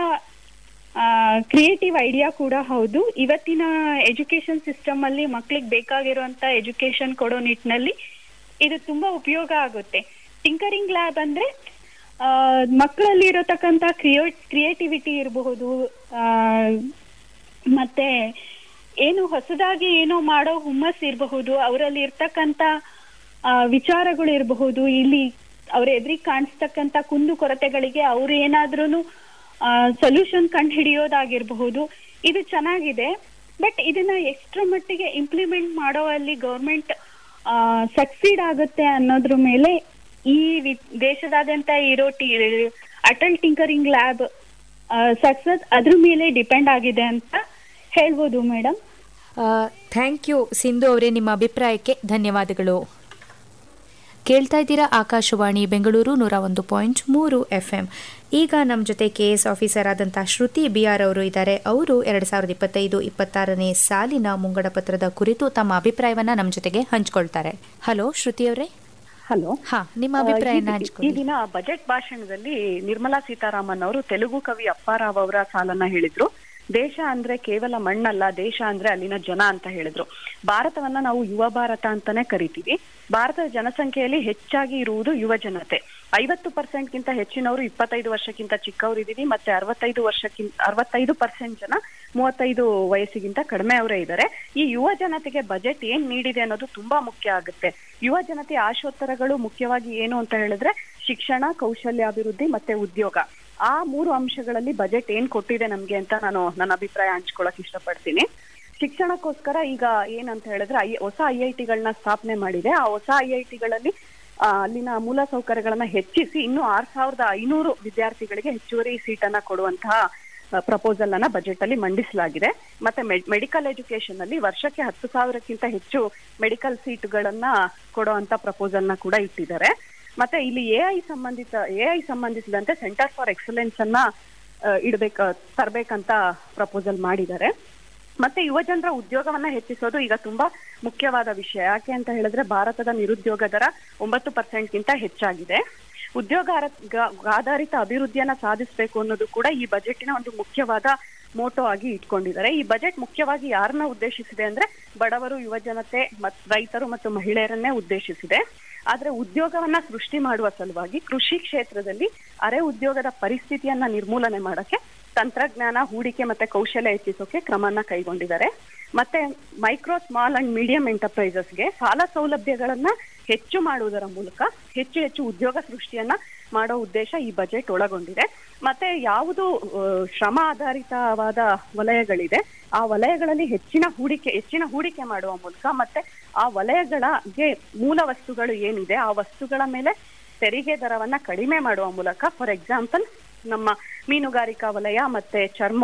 ಕ್ರಿಯೇಟಿವ್ ಐಡಿಯಾ ಕೂಡ ಹೌದು. ಇವತ್ತಿನ ಎಜುಕೇಶನ್ ಸಿಸ್ಟಮ್ ಅಲ್ಲಿ ಮಕ್ಕಳಿಗೆ ಬೇಕಾಗಿರುವಂತ ಎಜುಕೇಶನ್ ಕೊಡೋ ನಿಟ್ಟಿನಲ್ಲಿ ಇದು ತುಂಬಾ ಉಪಯೋಗ ಆಗುತ್ತೆ. ಟಿಂಕರಿಂಗ್ ಲ್ಯಾಬ್ ಅಂದ್ರೆ ಮಕ್ಕಳಲ್ಲಿ ಇರತಕ್ಕಂತ ಕ್ರಿಯೇಟಿವಿಟಿ ಇರಬಹುದು, ಮತ್ತೆ ಏನು ಹೊಸದಾಗಿ ಏನೋ ಮಾಡೋ ಹುಮ್ಮಸ್ ಇರಬಹುದು, ಅವರಲ್ಲಿ ಇರ್ತಕ್ಕಂತ ವಿಚಾರಗಳು ಇರಬಹುದು, ಇಲ್ಲಿ ಅವ್ರ ಎದುರಿಗೆ ಕಾಣಿಸ್ತಕ್ಕಂತ ಕುಂದು ಕೊರತೆಗಳಿಗೆ ಅವ್ರು ಏನಾದ್ರೂ ಸೊಲ್ಯೂಷನ್ ಕಂಡು ಹಿಡಿಯೋದಾಗಿರ್ಬಹುದು. ಇದು ಚೆನ್ನಾಗಿದೆ. ಬಟ್ ಇದನ್ನ ಎಷ್ಟರ ಮಟ್ಟಿಗೆ ಇಂಪ್ಲಿಮೆಂಟ್ ಮಾಡೋ ಅಲ್ಲಿ ಗೌರ್ಮೆಂಟ್ ಸಕ್ಸೀಡ್ ಆಗುತ್ತೆ ಅನ್ನೋದ್ರ ಮೇಲೆ ಈ ದೇಶದಾದ್ಯಂತ ಇರೋ ಅಟಲ್ ಟಿಂಕರಿಂಗ್ ಲ್ಯಾಬ್ ಸಕ್ಸಸ್ ಅದ್ರ ಮೇಲೆ ಡಿಪೆಂಡ್ ಆಗಿದೆ ಅಂತ ಹೇಳ್ಬೋದು ಮೇಡಮ್. ಥ್ಯಾಂಕ್ ಯು ಸಿಂಧು ಅವರೇ, ನಿಮ್ಮ ಅಭಿಪ್ರಾಯಕ್ಕೆ ಧನ್ಯವಾದಗಳು. ಕೇಳ್ತಾ ಇದ್ದೀರಾ ಆಕಾಶವಾಣಿ ಬೆಂಗಳೂರು 101.3 FM. ಈಗ ನಮ್ಮ ಜೊತೆ KS ಆಫೀಸರ್ ಆದಂಥ ಶ್ರುತಿ BR ಅವರು ಇದ್ದಾರೆ. ಅವರು 2025-26ನೇ ಸಾಲಿನ ಮುಂಗಡ ಪತ್ರದ ಕುರಿತು ತಮ್ಮ ಅಭಿಪ್ರಾಯವನ್ನ ನಮ್ಮ ಜೊತೆಗೆ ಹಂಚ್ಕೊಳ್ತಾರೆ. ಹಲೋ ಶ್ರುತಿ ಅವರೇ. ಹಲೋ. ನಿಮ್ಮ ಅಭಿಪ್ರಾಯನ ಹಂಚ್ಕೊಳ್ಳಿ. ಈ ದಿನ ಬಜೆಟ್ ಭಾಷಣದಲ್ಲಿ ನಿರ್ಮಲಾ ಸೀತಾರಾಮನ್ ಅವರು ತೆಲುಗು ಕವಿ ಅಪ್ಪಾರಾವ್ ಅವರ ಸಾಲನ್ನ ಹೇಳಿದ್ರು. ದೇಶ ಅಂದ್ರೆ ಕೇವಲ ಮಣ್ಣಲ್ಲ, ದೇಶ ಅಂದ್ರೆ ಅಲ್ಲಿನ ಜನ ಅಂತ ಹೇಳಿದ್ರು. ಭಾರತವನ್ನ ನಾವು ಯುವ ಭಾರತ ಅಂತಾನೆ ಕರಿತೀವಿ. ಭಾರತದ ಜನಸಂಖ್ಯೆಯಲ್ಲಿ ಹೆಚ್ಚಾಗಿ ಇರುವುದು ಯುವ ಜನತೆ. 50%ಗಿಂತ ಹೆಚ್ಚಿನವರು 25 ವರ್ಷಕ್ಕಿಂತ ಚಿಕ್ಕವರು ಇದೀವಿ. ಮತ್ತೆ 65% ಜನ 35 ವಯಸ್ಸಿಗಿಂತ ಕಡಿಮೆ ಅವರೇ ಇದ್ದಾರೆ. ಈ ಯುವ ಜನತೆಗೆ ಬಜೆಟ್ ಏನ್ ನೀಡಿದೆ ಅನ್ನೋದು ತುಂಬಾ ಮುಖ್ಯ ಆಗುತ್ತೆ. ಯುವ ಜನತೆಯ ಆಶೋತ್ತರಗಳು ಮುಖ್ಯವಾಗಿ ಏನು ಅಂತ ಹೇಳಿದ್ರೆ ಶಿಕ್ಷಣ, ಕೌಶಲ್ಯಾಭಿವೃದ್ಧಿ ಮತ್ತೆ ಉದ್ಯೋಗ. ಆ 3 ಅಂಶಗಳಲ್ಲಿ ಬಜೆಟ್ ಏನ್ ಕೊಟ್ಟಿದೆ ನಮ್ಗೆ ಅಂತ ನಾನು ನನ್ನ ಅಭಿಪ್ರಾಯ ಹಂಚ್ಕೊಳಕ್ ಇಷ್ಟಪಡ್ತೀನಿ. ಶಿಕ್ಷಣಕ್ಕೋಸ್ಕರ ಈಗ ಏನಂತ ಹೇಳಿದ್ರೆ ಹೊಸ IIT-ಗಳನ್ನ ಸ್ಥಾಪನೆ ಮಾಡಿದೆ. ಆ ಹೊಸ IIT-ಗಳಲ್ಲಿ ಅಲ್ಲಿನ ಮೂಲ ಸೌಕರ್ಯಗಳನ್ನ ಹೆಚ್ಚಿಸಿ ಇನ್ನೂ 6500 ವಿದ್ಯಾರ್ಥಿಗಳಿಗೆ ಹೆಚ್ಚುವರಿ ಸೀಟನ್ನ ಕೊಡುವಂತಹ ಪ್ರಪೋಸಲ್ ಅನ್ನ ಬಜೆಟ್ ಅಲ್ಲಿ ಮಂಡಿಸಲಾಗಿದೆ. ಮತ್ತೆ ಮೆಡಿಕಲ್ ಎಜುಕೇಶನ್ ಅಲ್ಲಿ ವರ್ಷಕ್ಕೆ 10,000ಕ್ಕಿಂತ ಹೆಚ್ಚು ಮೆಡಿಕಲ್ ಸೀಟ್ಗಳನ್ನ ಕೊಡುವಂತ ಪ್ರಪೋಸಲ್ ನ ಕೂಡ ಇಟ್ಟಿದ್ದಾರೆ. ಮತ್ತೆ ಇಲ್ಲಿ AI ಸಂಬಂಧಿಸಿದಂತೆ ಸೆಂಟರ್ ಫಾರ್ ಎಕ್ಸಲೆನ್ಸ್ ಅನ್ನ ತರಬೇಕಂತ ಪ್ರಪೋಸಲ್ ಮಾಡಿದ್ದಾರೆ. ಮತ್ತೆ ಯುವಜನರ ಉದ್ಯೋಗವನ್ನ ಹೆಚ್ಚಿಸೋದು ಈಗ ತುಂಬಾ ಮುಖ್ಯವಾದ ವಿಷಯ. ಯಾಕೆ ಅಂತ ಹೇಳಿದ್ರೆ ಭಾರತದ ನಿರುದ್ಯೋಗ ದರ 9%ಗಿಂತ ಹೆಚ್ಚಾಗಿದೆ. ಉದ್ಯೋಗ ಆಧಾರಿತ ಅಭಿವೃದ್ಧಿಯನ್ನ ಸಾಧಿಸಬೇಕು ಅನ್ನೋದು ಕೂಡ ಈ ಬಜೆಟಿನ ಒಂದು ಮುಖ್ಯವಾದ ಮೋಟೋ ಆಗಿ ಇಟ್ಕೊಂಡಿದ್ದಾರೆ. ಈ ಬಜೆಟ್ ಮುಖ್ಯವಾಗಿ ಯಾರನ್ನ ಉದ್ದೇಶಿಸಿದೆ ಅಂದ್ರೆ ಬಡವರು, ಯುವ ಜನತೆ, ರೈತರು ಮತ್ತು ಮಹಿಳೆಯರನ್ನೇ ಉದ್ದೇಶಿಸಿದೆ. ಆದ್ರೆ ಉದ್ಯೋಗವನ್ನ ಸೃಷ್ಟಿ ಮಾಡುವ ಸಲುವಾಗಿ ಕೃಷಿ ಕ್ಷೇತ್ರದಲ್ಲಿ ಅರೆ ಉದ್ಯೋಗದ ಪರಿಸ್ಥಿತಿಯನ್ನ ನಿರ್ಮೂಲನೆ ಮಾಡಕ್ಕೆ ತಂತ್ರಜ್ಞಾನ, ಹೂಡಿಕೆ ಮತ್ತೆ ಕೌಶಲ್ಯ ಹೆಚ್ಚಿಸೋಕೆ ಕ್ರಮನ ಕೈಗೊಂಡಿದ್ದಾರೆ. ಮತ್ತೆ ಮೈಕ್ರೋ, ಸ್ಮಾಲ್ ಅಂಡ್ ಮೀಡಿಯಂ ಎಂಟರ್ಪ್ರೈಸಸ್ಗೆ ಸಾಲ ಸೌಲಭ್ಯಗಳನ್ನ ಹೆಚ್ಚು ಮಾಡುವುದರ ಮೂಲಕ ಹೆಚ್ಚು ಉದ್ಯೋಗ ಸೃಷ್ಟಿಯನ್ನ ಮಾಡೋ ಉದ್ದೇಶ ಈ ಬಜೆಟ್ ಒಳಗೊಂಡಿದೆ. ಮತ್ತೆ ಯಾವುದು ಶ್ರಮ ಆಧಾರಿತವಾದ ವಲಯಗಳಿದೆ ಆ ವಲಯಗಳಲ್ಲಿ ಹೆಚ್ಚಿನ ಹೂಡಿಕೆ ಮಾಡುವ ಮೂಲಕ ಮತ್ತೆ ಆ ವಲಯಗಳಿಗೆ ಮೂಲ ವಸ್ತುಗಳು ಏನಿದೆ ಆ ವಸ್ತುಗಳ ಮೇಲೆ ತೆರಿಗೆ ದರವನ್ನ ಕಡಿಮೆ ಮಾಡುವ ಮೂಲಕ, ಫಾರ್ ಎಕ್ಸಾಂಪಲ್ ನಮ್ಮ ಮೀನುಗಾರಿಕಾ ವಲಯ ಮತ್ತೆ ಚರ್ಮ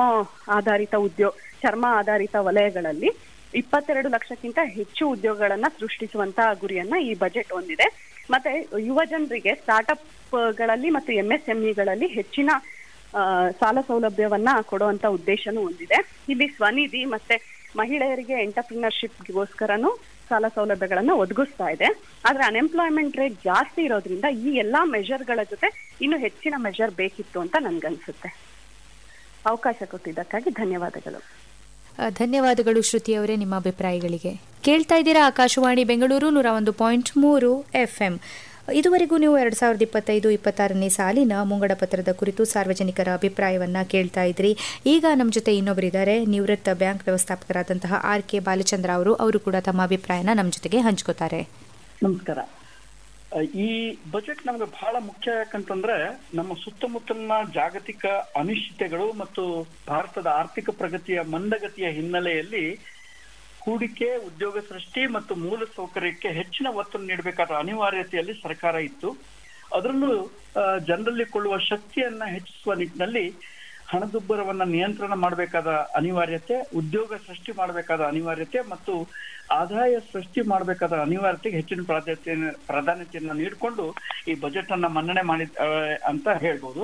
ಆಧಾರಿತ ವಲಯಗಳಲ್ಲಿ 22 ಲಕ್ಷಕ್ಕಿಂತ ಹೆಚ್ಚು ಉದ್ಯೋಗಗಳನ್ನ ಸೃಷ್ಟಿಸುವಂತಹ ಗುರಿಯನ್ನ ಈ ಬಜೆಟ್ ಹೊಂದಿದೆ. ಮತ್ತೆ ಯುವ ಜನರಿಗೆ ಸ್ಟಾರ್ಟ್ಅಪ್ ಗಳಲ್ಲಿ ಮತ್ತು MSMEಗಳಲ್ಲಿ ಹೆಚ್ಚಿನ ಸಾಲ ಸೌಲಭ್ಯವನ್ನ ಕೊಡುವಂತ ಉದ್ದೇಶನೂ ಹೊಂದಿದೆ. ಇಲ್ಲಿ ಸ್ವನಿಧಿ ಮತ್ತೆ ಮಹಿಳೆಯರಿಗೆ ಎಂಟರ್ಪ್ರಿನರ್ಶಿಪ್ಗೋಸ್ಕರನೂ ಸಾಲ ಸೌಲಭ್ಯಗಳನ್ನ ಒದಗಿಸ್ತಾ ಇದೆ. ಆದ್ರೆ ಅನ್ಎಂಪ್ಲಾಯ್ಮೆಂಟ್ ರೇಟ್ ಜಾಸ್ತಿ ಇರೋದ್ರಿಂದ ಈ ಎಲ್ಲಾ ಮೆಷರ್ಗಳ ಜೊತೆ ಇನ್ನು ಹೆಚ್ಚಿನ ಮೆಷರ್ ಬೇಕಿತ್ತು ಅಂತ ನನ್ಗನ್ಸುತ್ತೆ. ಅವಕಾಶ ಕೊಟ್ಟಿದ್ದಕ್ಕಾಗಿ ಧನ್ಯವಾದಗಳು. ಧನ್ಯವಾದಗಳು ಶ್ರುತಿ ಅವರೇ ನಿಮ್ಮ ಅಭಿಪ್ರಾಯಗಳಿಗೆ. ಕೇಳ್ತಾ ಇದ್ದೀರಾ ಆಕಾಶವಾಣಿ ಬೆಂಗಳೂರು 101.3 FM. ಇದುವರೆಗೂ ನೀವು 2025-26ನೇ ಸಾಲಿನ ಮುಂಗಡ ಪತ್ರದ ಕುರಿತು ಸಾರ್ವಜನಿಕರ ಅಭಿಪ್ರಾಯವನ್ನ ಕೇಳ್ತಾ ಇದ್ರಿ. ಈಗ ನಮ್ಮ ಜೊತೆ ಇನ್ನೊಬ್ಬರಿದ್ದಾರೆ, ನಿವೃತ್ತ ಬ್ಯಾಂಕ್ ವ್ಯವಸ್ಥಾಪಕರಾದಂತಹ RK ಬಾಲಚಂದ್ರ ಅವರು ಕೂಡ ತಮ್ಮ ಅಭಿಪ್ರಾಯನ ನಮ್ಮ ಜೊತೆಗೆ ಹಂಚ್ಕೋತಾರೆ. ನಮಸ್ಕಾರ. ಈ ಬಜೆಟ್ ನಮ್ಗೆ ಬಹಳ ಮುಖ್ಯ. ಯಾಕಂತಂದ್ರೆ ನಮ್ಮ ಸುತ್ತಮುತ್ತಲಿನ ಜಾಗತಿಕ ಅನಿಶ್ಚಿತೆಗಳು ಮತ್ತು ಭಾರತದ ಆರ್ಥಿಕ ಪ್ರಗತಿಯ ಮಂದಗತಿಯ ಹಿನ್ನೆಲೆಯಲ್ಲಿ ಹೂಡಿಕೆ, ಉದ್ಯೋಗ ಸೃಷ್ಟಿ ಮತ್ತು ಮೂಲ ಸೌಕರ್ಯಕ್ಕೆ ಹೆಚ್ಚಿನ ಒತ್ತು ನೀಡಬೇಕಾದ ಅನಿವಾರ್ಯತೆಯಲ್ಲಿ ಸರ್ಕಾರ ಇತ್ತು. ಅದರಲ್ಲೂ ಜನರಲ್ಲಿ ಕೊಳ್ಳುವ ಶಕ್ತಿಯನ್ನ ಹೆಚ್ಚಿಸುವ ನಿಟ್ಟಿನಲ್ಲಿ ಹಣದುಬ್ಬರವನ್ನ ನಿಯಂತ್ರಣ ಮಾಡಬೇಕಾದ ಅನಿವಾರ್ಯತೆ, ಉದ್ಯೋಗ ಸೃಷ್ಟಿ ಮಾಡಬೇಕಾದ ಅನಿವಾರ್ಯತೆ ಮತ್ತು ಆದಾಯ ಸೃಷ್ಟಿ ಮಾಡಬೇಕಾದ ಅನಿವಾರ್ಯತೆಗೆ ಹೆಚ್ಚಿನ ಪ್ರಾಧಾನ್ಯತೆಯನ್ನು ನೀಡಿಕೊಂಡು ಈ ಬಜೆಟ್ ಅನ್ನ ಮನ್ನಣೆ ಅಂತ ಹೇಳ್ಬೋದು.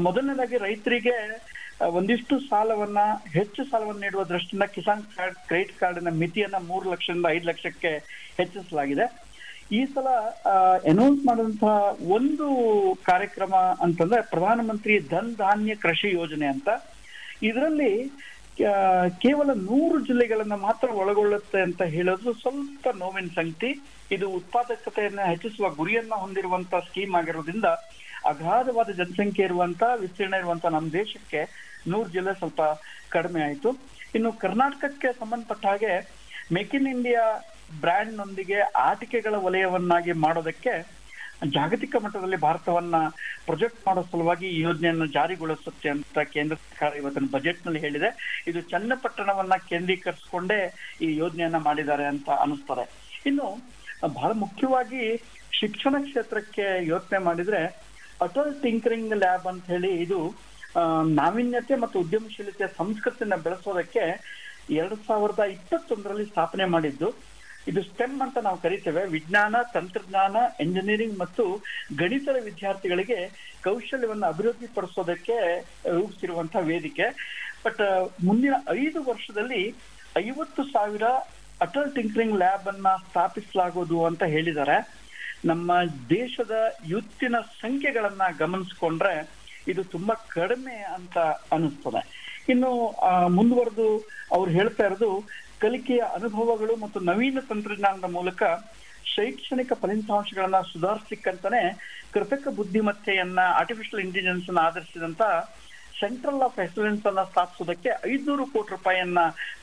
ಮೊದಲನೇದಾಗಿ ರೈತರಿಗೆ ಒಂದಿಷ್ಟು ಹೆಚ್ಚು ಸಾಲವನ್ನ ನೀಡುವ ದೃಷ್ಟಿಯಿಂದ ಕಿಸಾನ್ ಕ್ರೆಡಿಟ್ ಕಾರ್ಡಿನ ಮಿತಿಯನ್ನ 3 ಲಕ್ಷದಿಂದ 5 ಲಕ್ಷಕ್ಕೆ ಹೆಚ್ಚಿಸಲಾಗಿದೆ. ಈ ಸಲ ಅನೌನ್ಸ್ ಮಾಡಿದಂತಹ ಒಂದು ಕಾರ್ಯಕ್ರಮ ಅಂತಂದ್ರೆ ಪ್ರಧಾನಮಂತ್ರಿ ಧನ್ ಧಾನ್ಯ ಕೃಷಿ ಯೋಜನೆ ಅಂತ. ಇದರಲ್ಲಿ ಕೇವಲ 100 ಜಿಲ್ಲೆಗಳನ್ನ ಮಾತ್ರ ಒಳಗೊಳ್ಳುತ್ತೆ ಅಂತ ಹೇಳೋದು ಸ್ವಲ್ಪ ನೋವಿನ ಸಂಗತಿ. ಇದು ಉತ್ಪಾದಕತೆಯನ್ನ ಹೆಚ್ಚಿಸುವ ಗುರಿಯನ್ನ ಹೊಂದಿರುವಂತ ಸ್ಕೀಮ್ ಆಗಿರೋದ್ರಿಂದ ಅಗಾಧವಾದ ಜನಸಂಖ್ಯೆ ಇರುವಂತ, ವಿಸ್ತೀರ್ಣ ಇರುವಂತ ನಮ್ಮ ದೇಶಕ್ಕೆ 100 ಜಿಲ್ಲೆ ಸ್ವಲ್ಪ ಕಡಿಮೆ ಆಯ್ತು. ಇನ್ನು ಕರ್ನಾಟಕಕ್ಕೆ ಸಂಬಂಧಪಟ್ಟ ಹಾಗೆ ಮೇಕ್ ಇನ್ ಇಂಡಿಯಾ ಬ್ರ್ಯಾಂಡ್ ನೊಂದಿಗೆ ಆಟಿಕೆಗಳ ವಲಯವನ್ನಾಗಿ ಮಾಡೋದಕ್ಕೆ ಜಾಗತಿಕ ಮಟ್ಟದಲ್ಲಿ ಭಾರತವನ್ನ ಪ್ರೊಜೆಕ್ಟ್ ಮಾಡೋ ಸಲುವಾಗಿ ಈ ಯೋಜನೆಯನ್ನು ಜಾರಿಗೊಳಿಸುತ್ತೆ ಅಂತ ಕೇಂದ್ರ ಸರ್ಕಾರ ಇವತ್ತಿನ ಬಜೆಟ್ ನಲ್ಲಿ ಹೇಳಿದೆ. ಇದು ಚನ್ನಪಟ್ಟಣವನ್ನ ಕೇಂದ್ರೀಕರಿಸಿಕೊಂಡೇ ಈ ಯೋಜನೆಯನ್ನ ಮಾಡಿದ್ದಾರೆ ಅಂತ ಅನಿಸ್ತಾರೆ. ಇನ್ನು ಬಹಳ ಮುಖ್ಯವಾಗಿ ಶಿಕ್ಷಣ ಕ್ಷೇತ್ರಕ್ಕೆ ಯೋಚನೆ ಮಾಡಿದ್ರೆ ಅಟಲ್ ಟಿಂಕರಿಂಗ್ ಲ್ಯಾಬ್ ಅಂತ ಹೇಳಿ ಇದು ನಾವೀನ್ಯತೆ ಮತ್ತು ಉದ್ಯಮಶೀಲತೆಯ ಸಂಸ್ಕೃತಿಯನ್ನ ಬೆಳೆಸೋದಕ್ಕೆ 2021ರಲ್ಲಿ ಸ್ಥಾಪನೆ ಮಾಡಿದ್ದು. ಇದು ಸ್ಟೆಮ್ ಅಂತ ನಾವು ಕರಿತೇವೆ. ವಿಜ್ಞಾನ, ತಂತ್ರಜ್ಞಾನ, ಎಂಜಿನಿಯರಿಂಗ್ ಮತ್ತು ಗಣಿತದ ವಿದ್ಯಾರ್ಥಿಗಳಿಗೆ ಕೌಶಲ್ಯವನ್ನು ಅಭಿವೃದ್ಧಿ ಪಡಿಸೋದಕ್ಕೆ ರೂಪಿಸಿರುವಂತಹ ವೇದಿಕೆ. ಬಟ್ ಮುಂದಿನ 5 ವರ್ಷದಲ್ಲಿ 50,000 ಅಟಲ್ ಟಿಂಕರಿಂಗ್ ಲ್ಯಾಬ್ ಅನ್ನ ಸ್ಥಾಪಿಸಲಾಗುವುದು ಅಂತ ಹೇಳಿದ್ದಾರೆ. ನಮ್ಮ ದೇಶದ ಯುತ್ತಿನ ಸಂಖ್ಯೆಗಳನ್ನ ಗಮನಿಸ್ಕೊಂಡ್ರೆ ಇದು ತುಂಬಾ ಕಡಿಮೆ ಅಂತ ಅನಿಸ್ತದೆ. ಇನ್ನು ಮುಂದುವರೆದು ಅವ್ರು ಹೇಳ್ತಾ ಇರೋದು, ಕಲಿಕೆಯ ಅನುಭವಗಳು ಮತ್ತು ನವೀನ ತಂತ್ರಜ್ಞಾನದ ಮೂಲಕ ಶೈಕ್ಷಣಿಕ ಫಲಿತಾಂಶಗಳನ್ನ ಸುಧಾರಿಸಲಿಕ್ಕಂತಾನೆ ಕೃತಕ ಬುದ್ಧಿಮತ್ತೆಯನ್ನ, ಆರ್ಟಿಫಿಷಿಯಲ್ ಇಂಟೆಲಿಜೆನ್ಸ್ ಅನ್ನ ಆಧರಿಸಿದಂತ ಸೆಂಟ್ರಲ್ ಆಫ್ ಎಕ್ಸಲೆನ್ಸ್ ಅನ್ನ ಸ್ಥಾಪಿಸೋದಕ್ಕೆ 500 ಕೋಟಿ ರೂಪಾಯಿಯನ್ನ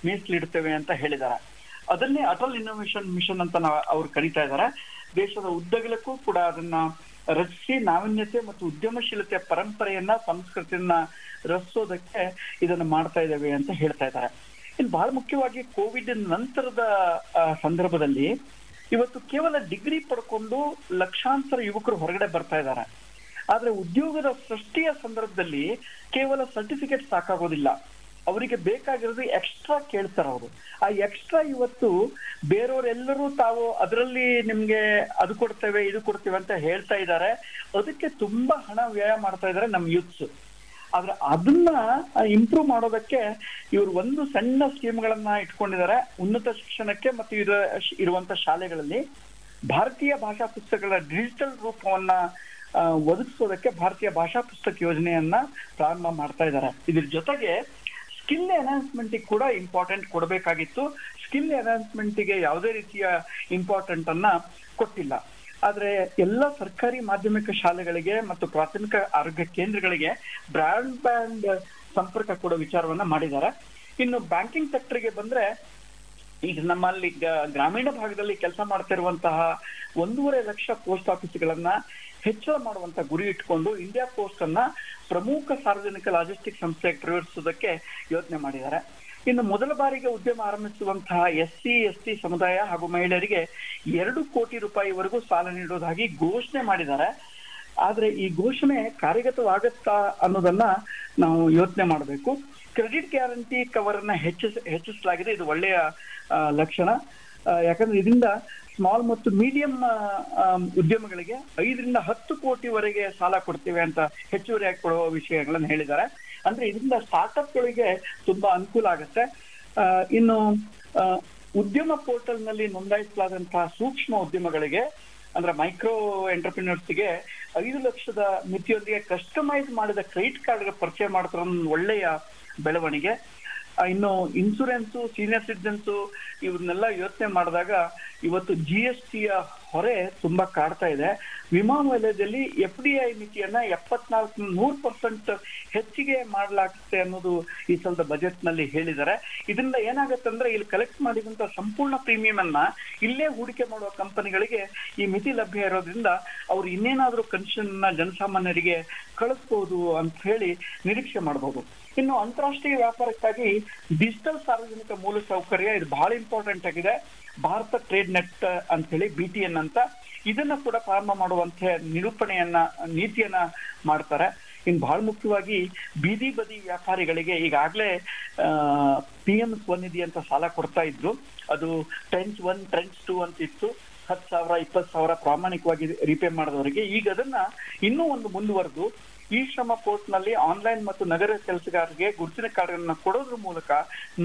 ಮೀಸಲಿಡ್ತೇವೆ ಅಂತ ಹೇಳಿದ್ದಾರೆ. ಅದನ್ನೇ ಅಟಲ್ ಇನ್ನೋವೇಷನ್ ಮಿಷನ್ ಅಂತ ಅವ್ರು ಕರೀತಾ ಇದ್ದಾರೆ. ದೇಶದ ಉದ್ದಗಲಕ್ಕೂ ಕೂಡ ಅದನ್ನ ರಚಿಸಿ ನಾವೀನ್ಯತೆ ಮತ್ತು ಉದ್ಯಮಶೀಲತೆಯ ಪರಂಪರೆಯನ್ನ, ಸಂಸ್ಕೃತಿಯನ್ನ ರಚಿಸೋದಕ್ಕೆ ಇದನ್ನ ಮಾಡ್ತಾ ಇದ್ದೇವೆ ಅಂತ ಹೇಳ್ತಾ ಇದ್ದಾರೆ. ಇನ್ನು ಬಹಳ ಮುಖ್ಯವಾಗಿ ಕೋವಿಡ್ ನಂತರದ ಸಂದರ್ಭದಲ್ಲಿ ಇವತ್ತು ಕೇವಲ ಡಿಗ್ರಿ ಪಡ್ಕೊಂಡು ಲಕ್ಷಾಂತರ ಯುವಕರು ಹೊರಗಡೆ ಬರ್ತಾ ಇದ್ದಾರೆ. ಆದ್ರೆ ಉದ್ಯೋಗದ ಸೃಷ್ಟಿಯ ಸಂದರ್ಭದಲ್ಲಿ ಕೇವಲ ಸರ್ಟಿಫಿಕೇಟ್ ಸಾಕಾಗೋದಿಲ್ಲ, ಅವರಿಗೆ ಬೇಕಾಗಿರೋದು ಎಕ್ಸ್ಟ್ರಾ ಕೇಳ್ತಾರೆ ಅವರು. ಆ ಎಕ್ಸ್ಟ್ರಾ ಇವತ್ತು ಬೇರೆಯವರೆಲ್ಲರೂ ತಾವು ಅದರಲ್ಲಿ ನಿಮ್ಗೆ ಅದು ಕೊಡ್ತೇವೆ ಇದು ಕೊಡ್ತೇವೆ ಅಂತ ಹೇಳ್ತಾ ಇದ್ದಾರೆ. ಅದಕ್ಕೆ ತುಂಬಾ ಹಣ ವ್ಯಯ ಮಾಡ್ತಾ ಇದ್ದಾರೆ ನಮ್ಮ ಯೂತ್ಸ್. ಆದ್ರೆ ಅದನ್ನ ಇಂಪ್ರೂವ್ ಮಾಡೋದಕ್ಕೆ ಇವರು ಒಂದು ಸಣ್ಣ ಸ್ಕೀಮ್ಗಳನ್ನ ಇಟ್ಕೊಂಡಿದ್ದಾರೆ. ಉನ್ನತ ಶಿಕ್ಷಣಕ್ಕೆ ಮತ್ತು ಇರುವಂತ ಶಾಲೆಗಳಲ್ಲಿ ಭಾರತೀಯ ಭಾಷಾ ಪುಸ್ತಕಗಳ ಡಿಜಿಟಲ್ ರೂಪವನ್ನ ಒದಗಿಸೋದಕ್ಕೆ ಭಾರತೀಯ ಭಾಷಾ ಪುಸ್ತಕ ಯೋಜನೆಯನ್ನ ಪ್ರಾರಂಭ ಮಾಡ್ತಾ ಇದ್ದಾರೆ. ಇದ್ರ ಜೊತೆಗೆ ಸ್ಕಿಲ್ ಎನ್ಹಾನ್ಸ್ಮೆಂಟ್ ಕೂಡ ಇಂಪಾರ್ಟೆಂಟ್ ಕೊಡಬೇಕಾಗಿತ್ತು. ಸ್ಕಿಲ್ ಎನ್ಹಾನ್ಸ್ಮೆಂಟ್ ಗೆ ಯಾವುದೇ ರೀತಿಯ ಇಂಪಾರ್ಟೆಂಟ್ ಅನ್ನ ಕೊಟ್ಟಿಲ್ಲ. ಆದ್ರೆ ಎಲ್ಲ ಸರ್ಕಾರಿ ಮಾಧ್ಯಮಿಕ ಶಾಲೆಗಳಿಗೆ ಮತ್ತು ಪ್ರಾಥಮಿಕ ಆರೋಗ್ಯ ಕೇಂದ್ರಗಳಿಗೆ ಬ್ರಾಡ್ಬ್ಯಾಂಡ್ ಸಂಪರ್ಕ ಕೊಡೋ ವಿಚಾರವನ್ನ ಮಾಡಿದ್ದಾರೆ. ಇನ್ನು ಬ್ಯಾಂಕಿಂಗ್ ಸೆಕ್ಟರ್ಗೆ ಬಂದ್ರೆ, ಈಗ ನಮ್ಮಲ್ಲಿ ಗ್ರಾಮೀಣ ಭಾಗದಲ್ಲಿ ಕೆಲಸ ಮಾಡ್ತಿರುವಂತಹ 1.5 ಲಕ್ಷ ಪೋಸ್ಟ್ ಆಫೀಸ್ಗಳನ್ನ ಹೆಚ್ಚಳ ಮಾಡುವಂತ ಗುರಿ ಇಟ್ಕೊಂಡು ಇಂಡಿಯಾ ಪೋಸ್ಟ್ ಅನ್ನ ಪ್ರಮುಖ ಸಾರ್ವಜನಿಕ ಲಾಜಿಸ್ಟಿಕ್ ಸಂಸ್ಥೆಗೆ ಪ್ರವೇಶಿಸೋದಕ್ಕೆ ಯೋಚನೆ ಮಾಡಿದ್ದಾರೆ. ಇನ್ನು ಮೊದಲ ಬಾರಿಗೆ ಉದ್ಯಮ ಆರಂಭಿಸುವಂತಹ SC/ST ಸಮುದಾಯ ಹಾಗೂ ಮಹಿಳೆಯರಿಗೆ 2 ಕೋಟಿ ರೂಪಾಯಿವರೆಗೂ ಸಾಲ ನೀಡುವುದಾಗಿ ಘೋಷಣೆ ಮಾಡಿದ್ದಾರೆ. ಆದ್ರೆ ಈ ಘೋಷಣೆ ಕಾರ್ಯಗತವಾಗತ್ತಾ ಅನ್ನೋದನ್ನ ನಾವು ಯೋಚನೆ ಮಾಡಬೇಕು. ಕ್ರೆಡಿಟ್ ಗ್ಯಾರಂಟಿ ಕವರ್ ಅನ್ನ ಹೆಚ್ಚಿಸಲಾಗಿದೆ. ಇದು ಒಳ್ಳೆಯ ಲಕ್ಷಣ. ಯಾಕಂದ್ರೆ ಇದರಿಂದ ಸ್ಮಾಲ್ ಮತ್ತು ಮೀಡಿಯಂ ಉದ್ಯಮಗಳಿಗೆ 5ರಿಂದ 10 ಕೋಟಿವರೆಗೆ ಸಾಲ ಕೊಡ್ತೇವೆ ಅಂತ ಹೆಚ್ಚುವರಿಯಾಗಿ ಕೊಡುವ ವಿಷಯಗಳನ್ನು ಹೇಳಿದ್ದಾರೆ. ಅಂದ್ರೆ ಇದರಿಂದ ಸ್ಟಾರ್ಟ್ಅಪ್ ಗಳಿಗೆ ತುಂಬಾ ಅನುಕೂಲ ಆಗುತ್ತೆ. ಇನ್ನು ಉದ್ಯಮ ಪೋರ್ಟಲ್ ನಲ್ಲಿ ನೋಂದಾಯಿಸಲಾದಂತಹ ಸೂಕ್ಷ್ಮ ಉದ್ಯಮಗಳಿಗೆ ಅಂದ್ರೆ ಮೈಕ್ರೋ ಎಂಟರ್ಪ್ರಿನರ್ಸ್ಗೆ 5 ಲಕ್ಷದ ಮಿತಿಯೊಂದಿಗೆ ಕಸ್ಟಮೈಸ್ ಮಾಡಿದ ಕ್ರೆಡಿಟ್ ಕಾರ್ಡ್ ಪರಿಚಯ ಮಾಡ್ತಾರ ಒಳ್ಳೆಯ ಬೆಳವಣಿಗೆ. ಇನ್ನು ಇನ್ಸೂರೆನ್ಸ್, ಸೀನಿಯರ್ ಸಿಟಿಜನ್ಸ್ ಇವನ್ನೆಲ್ಲ ಯೋಚನೆ ಮಾಡಿದಾಗ ಇವತ್ತು GSTಯ ಹೊರೆ ತುಂಬಾ ಕಾಡ್ತಾ ಇದೆ. ವಿಮಾ ವಲಯದಲ್ಲಿ FDI ಮಿತಿಯನ್ನ 74% ಹೆಚ್ಚಿಗೆ ಮಾಡಲಾಗುತ್ತೆ ಅನ್ನೋದು ಈ ಸಲದ ಬಜೆಟ್ ನಲ್ಲಿ ಹೇಳಿದ್ದಾರೆ. ಇದರಿಂದ ಏನಾಗತ್ತಂದ್ರೆ ಇಲ್ಲಿ ಕಲೆಕ್ಟ್ ಮಾಡಿದಂತ ಸಂಪೂರ್ಣ ಪ್ರೀಮಿಯಂ ಅನ್ನ ಇಲ್ಲೇ ಹೂಡಿಕೆ ಮಾಡುವ ಕಂಪನಿಗಳಿಗೆ ಈ ಮಿತಿ ಲಭ್ಯ ಇರೋದ್ರಿಂದ ಅವ್ರು ಇನ್ನೇನಾದ್ರೂ ಕನ್ಸನ್ ಜನಸಾಮಾನ್ಯರಿಗೆ ಕಳಿಸ್ಬಹುದು ಅಂತ ಹೇಳಿ ನಿರೀಕ್ಷೆ ಮಾಡಬಹುದು. ಇನ್ನು ಅಂತಾರಾಷ್ಟ್ರೀಯ ವ್ಯಾಪಾರಕ್ಕಾಗಿ ಡಿಜಿಟಲ್ ಸಾರ್ವಜನಿಕ ಮೂಲ ಸೌಕರ್ಯ ಇದು ಬಹಳ ಇಂಪಾರ್ಟೆಂಟ್ ಆಗಿದೆ. ಭಾರತ ಟ್ರೇಡ್ ನೆಟ್ ಅಂತ ಹೇಳಿ BTN ಅಂತ ಇದನ್ನ ಕೂಡ ಪ್ರಾರಂಭ ಮಾಡುವಂತ ನಿರೂಪಣೆಯನ್ನ ನೀತಿಯನ್ನ ಮಾಡ್ತಾರೆ. ಇನ್ನು ಬಹಳ ಮುಖ್ಯವಾಗಿ ಬೀದಿ ಬದಿ ವ್ಯಾಪಾರಿಗಳಿಗೆ ಈಗಾಗಲೇ PM ಸ್ವನಿಧಿ ಅಂತ ಸಾಲ ಕೊಡ್ತಾ ಇದ್ರು. ಅದು ಟ್ರೆಂಚ್ 1 ಟ್ರೆಂಚ್ 2 ಅಂತ ಇತ್ತು. 10,000 20,000 ಪ್ರಾಮಾಣಿಕವಾಗಿ ರಿಪೇ ಮಾಡಿದವರಿಗೆ. ಈಗ ಅದನ್ನ ಇನ್ನೂ ಒಂದು ಮುಂದುವರೆದು ಈ ಶ್ರಮ ಪೋರ್ಟ್ ನಲ್ಲಿ ಆನ್ಲೈನ್ ಮತ್ತು ನಗರ ಕೆಲಸಗಾರರಿಗೆ ಗುರುತಿನ ಕಾರ್ಡ್ ಅನ್ನ ಕೊಡೋದ್ರ ಮೂಲಕ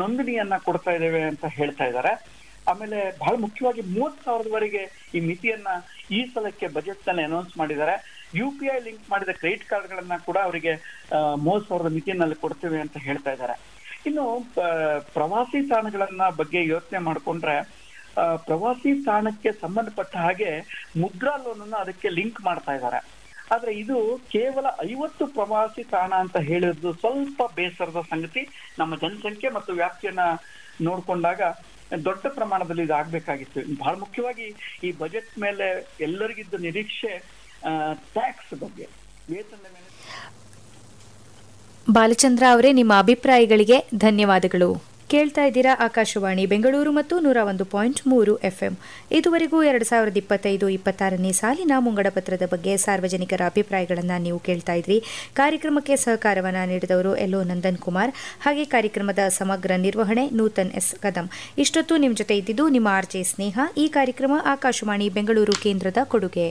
ನೋಂದಣಿಯನ್ನ ಕೊಡ್ತಾ ಇದ್ದೇವೆ ಅಂತ ಹೇಳ್ತಾ ಇದ್ದಾರೆ. ಆಮೇಲೆ ಬಹಳ ಮುಖ್ಯವಾಗಿ 30,000ವರೆಗೆ ಈ ಮಿತಿಯನ್ನ ಈ ಸಲಕ್ಕೆ ಬಜೆಟ್ ನಲ್ಲಿ ಅನೌನ್ಸ್ ಮಾಡಿದ್ದಾರೆ. UPI ಲಿಂಕ್ ಮಾಡಿದ ಕ್ರೆಡಿಟ್ ಕಾರ್ಡ್ ಗಳನ್ನ ಕೂಡ ಅವರಿಗೆ 30,000 ಮಿತಿಯಲ್ಲಿ ಕೊಡ್ತೇವೆ ಅಂತ ಹೇಳ್ತಾ ಇದ್ದಾರೆ. ಇನ್ನು ಪ್ರವಾಸಿ ತಾಣಗಳನ್ನ ಬಗ್ಗೆ ಯೋಚನೆ ಮಾಡ್ಕೊಂಡ್ರೆ, ಪ್ರವಾಸಿ ತಾಣಕ್ಕೆ ಸಂಬಂಧಪಟ್ಟ ಹಾಗೆ ಮುದ್ರಾ ಲೋನ್ ಅನ್ನ ಅದಕ್ಕೆ ಲಿಂಕ್ ಮಾಡ್ತಾ ಇದ್ದಾರೆ. ಆದ್ರೆ ಇದು ಕೇವಲ 50 ಪ್ರವಾಸಿ ತಾಣ ಅಂತ ಹೇಳಿರೋದು ಸ್ವಲ್ಪ ಬೇಸರದ ಸಂಗತಿ. ನಮ್ಮ ಜನಸಂಖ್ಯೆ ಮತ್ತು ವ್ಯಾಪ್ತಿಯನ್ನ ನೋಡ್ಕೊಂಡಾಗ ದೊಡ್ಡ ಪ್ರಮಾಣದಲ್ಲಿ ಇದು ಆಗ್ಬೇಕಾಗಿತ್ತು. ಬಹಳ ಮುಖ್ಯವಾಗಿ ಈ ಬಜೆಟ್ ಮೇಲೆ ಎಲ್ಲರಿಗಿದ್ದ ನಿರೀಕ್ಷೆ ಟ್ಯಾಕ್ಸ್ ಬಗ್ಗೆ, ವೇತನದ ಮೇಲೆ. ಬಾಲಚಂದ್ರ ಅವರೇ, ನಿಮ್ಮ ಅಭಿಪ್ರಾಯಗಳಿಗೆ ಧನ್ಯವಾದಗಳು. ಕೇಳ್ತಾ ಇದ್ದೀರಾ ಆಕಾಶವಾಣಿ ಬೆಂಗಳೂರು ಮತ್ತು 101.3 FM. ಇದುವರೆಗೂ 2025-26ನೇ ಸಾಲಿನ ಮುಂಗಡ ಪತ್ರದ ಬಗ್ಗೆ ಸಾರ್ವಜನಿಕರ ಅಭಿಪ್ರಾಯಗಳನ್ನು ನೀವು ಕೇಳ್ತಾ ಇದ್ರಿ. ಕಾರ್ಯಕ್ರಮಕ್ಕೆ ಸಹಕಾರವನ್ನು ನೀಡಿದವರು ಎಲ್ಲೋ ನಂದನ್ ಕುಮಾರ್, ಹಾಗೆ ಕಾರ್ಯಕ್ರಮದ ಸಮಗ್ರ ನಿರ್ವಹಣೆ ನೂತನ್ ಎಸ್ ಕದಂ. ಇಷ್ಟೊತ್ತು ನಿಮ್ಮ ಜೊತೆ ಇದ್ದಿದ್ದು ನಿಮ್ಮ RJ ಸ್ನೇಹ. ಈ ಕಾರ್ಯಕ್ರಮ ಆಕಾಶವಾಣಿ ಬೆಂಗಳೂರು ಕೇಂದ್ರದ ಕೊಡುಗೆ.